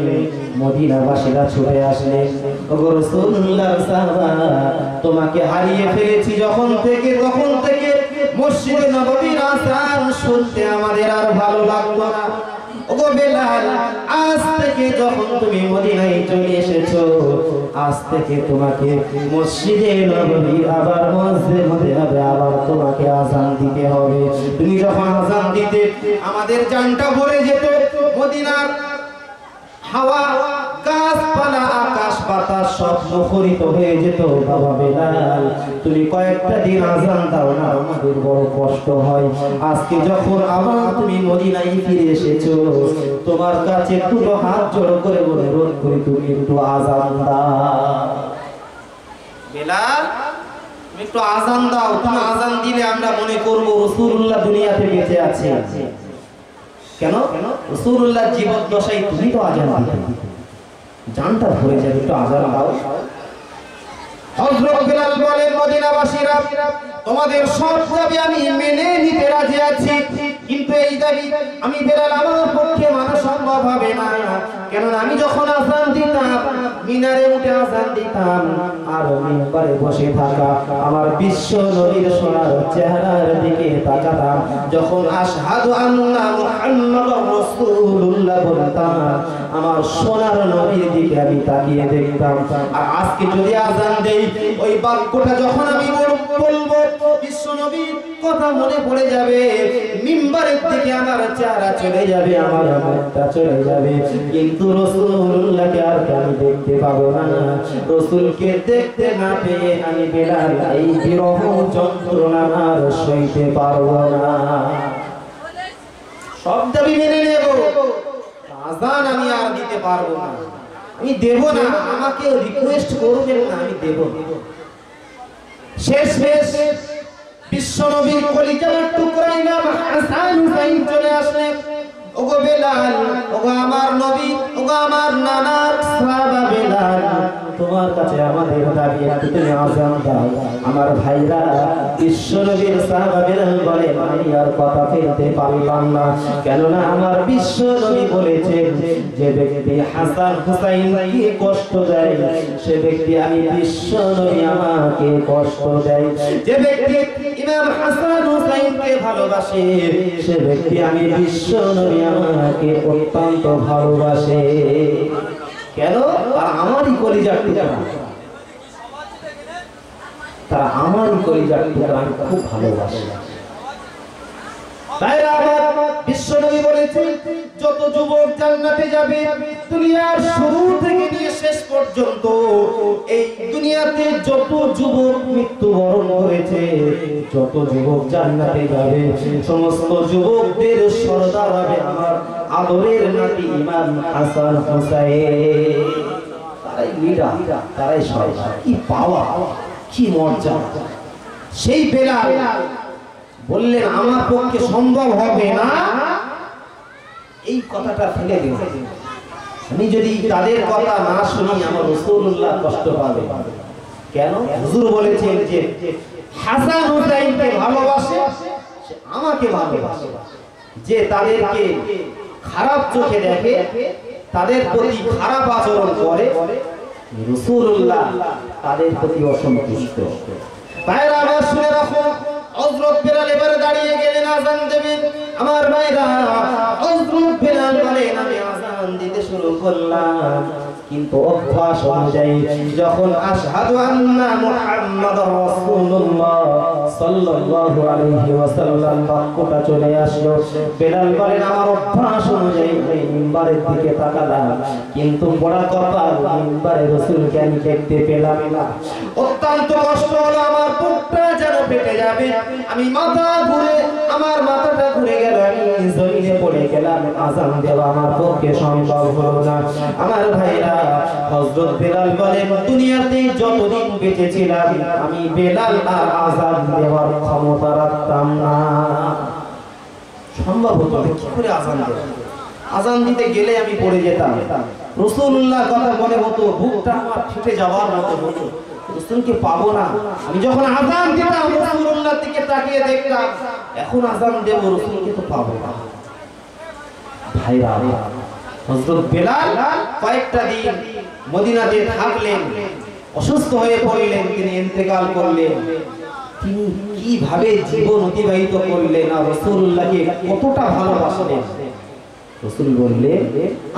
মদিনাবাসীরা ছুটে আসলেন, ওগো রাসূলুল্লাহর সাহাবা, তোমাকে হারিয়ে ফেলেছি যখন থেকে, তখন থেকে মসজিদে নববীর আযান শুনতে আমাদের আর ভালো লাগতো না। ওগো বেলাল, আজ থেকে যখন তুমি মদিনায় চলে এসেছো, আজ থেকে তোমাকে মসজিদে নববী আবার মসজিদে হবে, আবার তোমাকে আযান দিতে হবে। তুমি যখন আযান দিতে আমাদের জানটা ভরে যেত। মদিনার হাওয়া, গাছপালা, আকাশ বাতাস সব মুখরিত হয়ে যেত। বাবা বেলাল, তুমি কয়েকটা দিন আযান দাও না, আমাদের বড় কষ্ট হয়। আজকে যখন আবার তুমি মদিনায় ফিরে এসেছো, তোমার কাছে দুটো হাত জোড় করে অনুরোধ করি, তুমি একটু আযান দাও। বেলাল, তুমি একটু আযান দাও। তুমি আযান দিলে আমরা মনে করব রাসূলুল্লাহ দুনিয়াতে বেঁচে আছে। কেন? রাসূলুল্লাহ জীবদ্দশায় তুমি তো আযান দিতে, জানটা ভরে যাবে, একটু আযান দাও। হযরত বেলাল বলেন, মদিনাবাসীরা, তোমাদের সব দাবি আমি মেনে নিতে রাজি আছি, কিন্তু এই দাবি আমি বেলাল আমার পক্ষে মানা সম্ভব হবে না। কেননা আমি যখন আযান দিতাম, মিনারে উঠে আযান দিতাম, আর মিম্বারে বসে থাকা আমার বিশ্ব নবীর সোনার চেহারার দিকে তাকাতাম। যখন আশহাদু আন্না মুহাম্মাদুর রাসূলুল্লাহ বলতাম, আমার সোনার নবীর দিকে আমি তাকিয়ে দেখতাম। আর আজকে যদি আযান দেই, ওই বাক্যটা যখন আমি বলবো, বিশ্ব নবীর কথা মনে পড়ে যাবে, মিম্বারের দিকে আমার চেহারা চলে যাবে, আমার মুখটা চলে যাবে, কিন্তু রাসূলুল্লাহকে আর আমি দেখতে পাবো না। রাসূলকে দেখতে না পেয়ে আমি বেলাল এই বিরহ যন্ত্রণা আর সইতে পারবো না। সব দাবি মেনে নেব, আযান আমি আর দিতে পারবো না, আমি দেব না। আমাকে রিকোয়েস্ট করবেন না, আমি দেব। শেষ বিশ্ব নবীর কলিজার টুকরা ইমাম হাসান হুসাইন চলে আসলেন। ওগো বেলাল, ওগো আমার নবী, ওগো আমার নানার সাহাবা বেলাল, তোমার কাছে আমাদের দাবি, একটু তুমি আযান দাও। আমার ভাইরা, বিশ্ব নবীর সাহাবা বেলাল বলেন, আমি আর কথা ফেলতে পারলাম না, কেননা আমার বিশ্ব নবী বলেছেন, যে ব্যক্তি হাসান হুসাইনকে কষ্ট দেয়, সে ব্যক্তি আমি বিশ্ব নবী আমাকে কষ্ট দেয়। যে ব্যক্তি ইমাম হাসান হুসাইনকে ভালোবাসে, সে ব্যক্তি আমি বিশ্ব নবী আমাকে অত্যন্ত ভালোবাসে। কেন? তারা আমারই কলিজার টুকরা, তারা আমারই কলিজার টুকরা, আমি খুব ভালোবাসি। তাইরা আমার বিশ্ব নবী বলেছেন, যত যুবক জান্নাতে যাবে, দুনিয়ার শুরু থেকে নিয়ে শেষ পর্যন্ত, এই দুনিয়াতে যত যুবক মৃত্যুবরণ করেছে, যত যুবক জান্নাতে যাবে, সমস্ত যুবকদের সরদার হবে আমার আদরের নাতি ইমাম হাসান হুসাইন। তারাই লিডার, তারাই সরদার। কি পাওয়া, কি মর্যাদা! সেই বেলাল বললেন, আমার পক্ষে সম্ভব হবে না এই কথাটা ফেলে দিন। আমি যদি তাদের কথা না শুনি, আমার রাসূলুল্লাহ কষ্ট পাবে। কেন? হুজুর বলেছেন যে হাসান হুসাইনকে ভালোবাসে, সে আমাকে ভালোবাসে। যে তাদেরকে খারাপ চোখে দেখে, তাদের প্রতি খারাপ আচরণ করে, রাসূলুল্লাহ তাদের প্রতি অসন্তুষ্ট। ভাইরা আমার শুনে রাখো, হযরত বেলাল এবারে দাঁড়িয়ে গেলেন আযান দেবেন। আমার ভাইরা, হযরত বেলাল বলেন, আমি আযান দিতে শুরু করলাম, কিন্তু অভ্যাস অনুযায়ী যখন আশহাদু আন্না মুহাম্মাদুর রাসূলুল্লাহ সাল্লাল্লাহু আলাইহি ওয়াসাল্লাম বাক্যটা চলে আসলো, বেলাল বলেন, আমার অভ্যাস অনুযায়ী মিম্বারের দিকে তাকালাম, কিন্তু বড় কপাল, মিম্বারে রাসূলকে আমি দেখতে পেলাম না। অত্যন্ত কষ্ট হলো, আমার বুকটা যেন ফেটে যাবে। আমি মাথা ঘুরে, আমার মাথাটা ঘুরে গেল, আমি জমিনে পড়ে গেলাম। আযান দেওয়া আমার পক্ষে সম্ভব হলো না। আমার ভাইরা, হযরত বেলাল বলেন, দুনিয়াতে যতদিন বেঁচে ছিলাম, আমি বেলাল আর আযান দেওয়ার ক্ষমতা রাখতাম না। সম্ভব হতো না, কি করে আযান দেব? আযান দিতে গেলে আমি পড়ে যেতাম। রাসূলুল্লাহর কথা মনে হতো, বুকটা আমার ফেটে যাওয়ার মতো হতো। রাসূলকে পাবো না। আমি যখন আযান দিতাম রাসূলুল্লাহর দিকে তাকিয়ে দেখতাম, এখন আযান দেব রাসূলকে তো পাবো না। ভাইরা, হযরত বেলাল কয়েকটা দিন মদিনাতে থাকলেন, অসুস্থ হয়ে পড়লেন, তিনি ইন্তেকাল করলেন। তিনি কিভাবে জীবন অতিবাহিত করলেন আর রাসূলুল্লাহকে কতটা ভালোবাসলেন। রাসূল বললেন,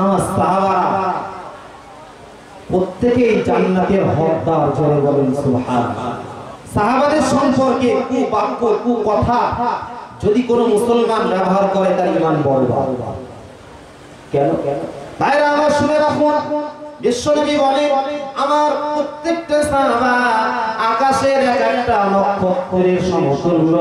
আমার সাহাবারা প্রত্যেকেই জান্নাতের হকদার, জোরে বলেন সুবহানাল্লাহ। সাহাবাদের সম্পর্কে কুবাক্য কুকথা যদি কোনো মুসলমান ব্যবহার করে তার ঈমান বরবাদ। কেন? ভাইরা আমার শুনে রাখুন, বিশ্বনবী বলেন, আমার প্রত্যেকটা সাহাবা আকাশের এক একটা নক্ষত্রের সমতুল্য।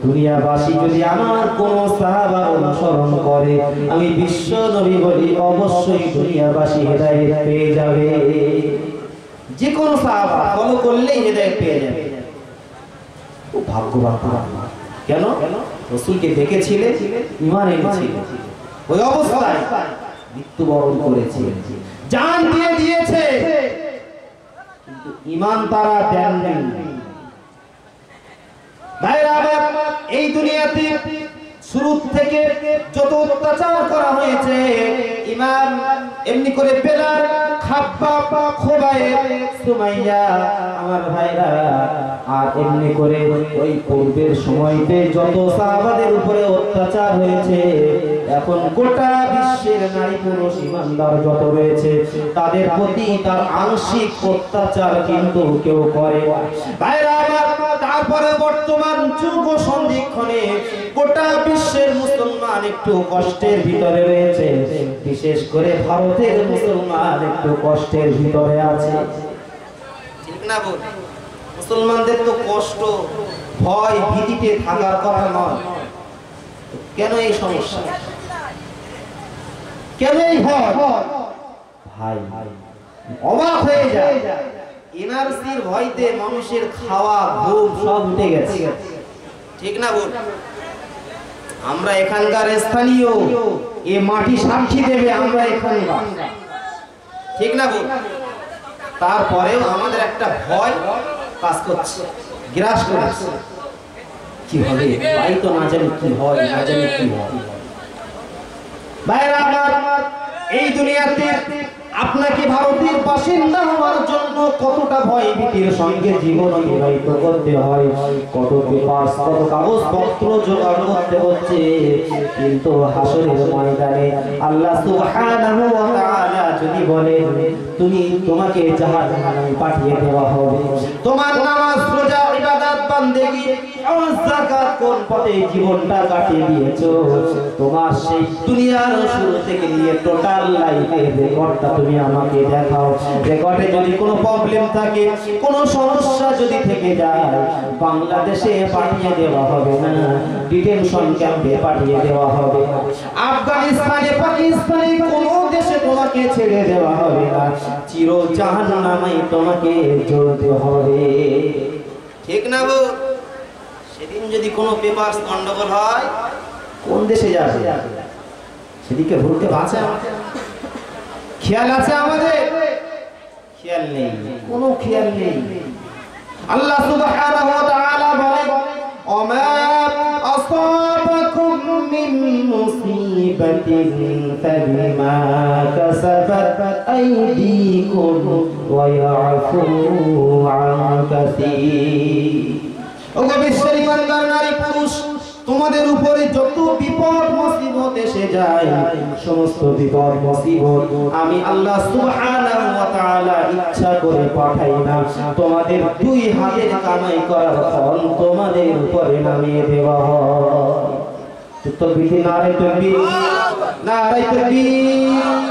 দুনিয়াবাসী যদি আমার কোন সাহাবা অনুসরণ করে, আমি বিশ্বনবী বলি অবশ্যই দুনিয়াবাসী হেদায়েত পেয়ে যাবে। যে কোনো সাহাবা ফলো করলেই হেদায়েত পেয়ে যাবে। ও ভাগ্যবান। কেন? রাসূলকে দেখেছিলেন, ঈমান এনেছিলেন, ওই অবস্থায় মৃত্যুবরণ করেছে, জান দিয়ে দিয়েছে, কিন্তু ঈমান তারা দেননি। ভাইরা আমার, এই দুনিয়াতে শুরু থেকে যত অত্যাচার করা হয়েছে, ইমাম এমনি করে বেলাল, খাব্বাব, খুবাইব, সুমাইয়া, আমার ভাইরা, আর এমনি করে ওই পূর্বের সময়তে যত সাহাবাদের উপরে অত্যাচার হয়েছে, এখন গোটা বিশ্বের নারী পুরুষ ঈমানদার যত রয়েছে তাদের প্রতি তার আংশিক অত্যাচার কিন্তু কেউ করে। ভাইরা আমার, তারপরে বর্তমান যুগ সন্ধিক্ষণে গোটা বিশ্বের মুসলমান একটু কষ্টের ভিতরে রয়েছে, বিশেষ করে ভারতের মুসলমান একটু কষ্টের ভিতরে আছে। ঠিক না বল? মুসলমানদের তো কষ্ট, ভয়, ভীতিতে থাকার কথা নয়। কেন এই সমস্যা? কেন এই ভয়? ভাই অবাক হয়ে যায়, এনআরসির ভয়তে মানুষের খাওয়া ঘুম সব উঠে গেছে। ঠিক না বল? আমরা এখানকার স্থানীয়, এ মাটি সাক্ষী দেবে আমরা এখানকার। ঠিক না বল? তারপরেও আমাদের একটা ভয় কাজ করছে, গ্রাস করছে। কি হবে তাই তো না জানি কি হয়, না জানি কি হয়। ভাইরা আমার, এই দুনিয়াতে আপনাকে ভারতের বাসিন্দা হওয়ার জন্য কতটা ভয় ভীতির সঙ্গে জীবন অতিবাহিত করতে হয়, কত পেপার, কত কাগজপত্র জোগাড় করতে হচ্ছে, কিন্তু হাসরের ময়দানে আল্লাহ সুবহানাহু ওয়া তাআলা যদি বলেন তোমাকে জাহান্নামে পাঠিয়ে দেওয়া হবে, তোমার নামাজ, রোজা, ইবাদত, বান্দেগী, যাকাত কোন পথে জীবনটা কাটিয়ে দিয়েছো, তোমার সেই দুনিয়ার শুরু থেকে নিয়ে টোটাল লাইফের রেকর্ডটা তুমি আমাকে দেখাও। রেকর্ডে যদি কোনো প্রবলেম থাকে, কোনো সমস্যা যদি থেকে যায়, বাংলাদেশে পাঠিয়ে দেওয়া হবে না, ডিটেনশন ক্যাম্পে পাঠিয়ে দেওয়া হবে, আফগানিস্তানে, পাকিস্তানে কোনো দেশে তোমাকে ছেড়ে দেওয়া হবে না, চির জাহান্নামে তোমাকে জ্বলতে হবে। ঠিক না গো? সেদিন যদি কোনো পেপার গন্ডগোল হয়, কোন দেশে যাবে? সেদিকে ভুলতে বাঁচে? খেয়াল আছে আমাদের? খেয়াল নেই, কোনো খেয়াল নেই। আল্লাহ সুবহানাহু ওয়া তাআলা বলেন, ওমা আসাবাকুম মিন মুসিবাতিন ফাবিমা কাসাবাত আইদিকুম ওয়া ইয়াফু আন কাসীর। ওগো বিশ্বের ইমানদার নারী পুরুষ, তোমাদের উপরে যত বিপদ মুসিবত এসে যায়, সমস্ত বিপদ মুসিবত আমি আল্লাহ সুবহানাহু ওয়া তাআলা ইচ্ছা করে পাঠাই না, তোমাদের দুই হাতের কামাই করার ফল তোমাদের উপরে নামিয়ে দেওয়া হয়। তো বিধি নারে তাকবীর, নারে তাকবীর।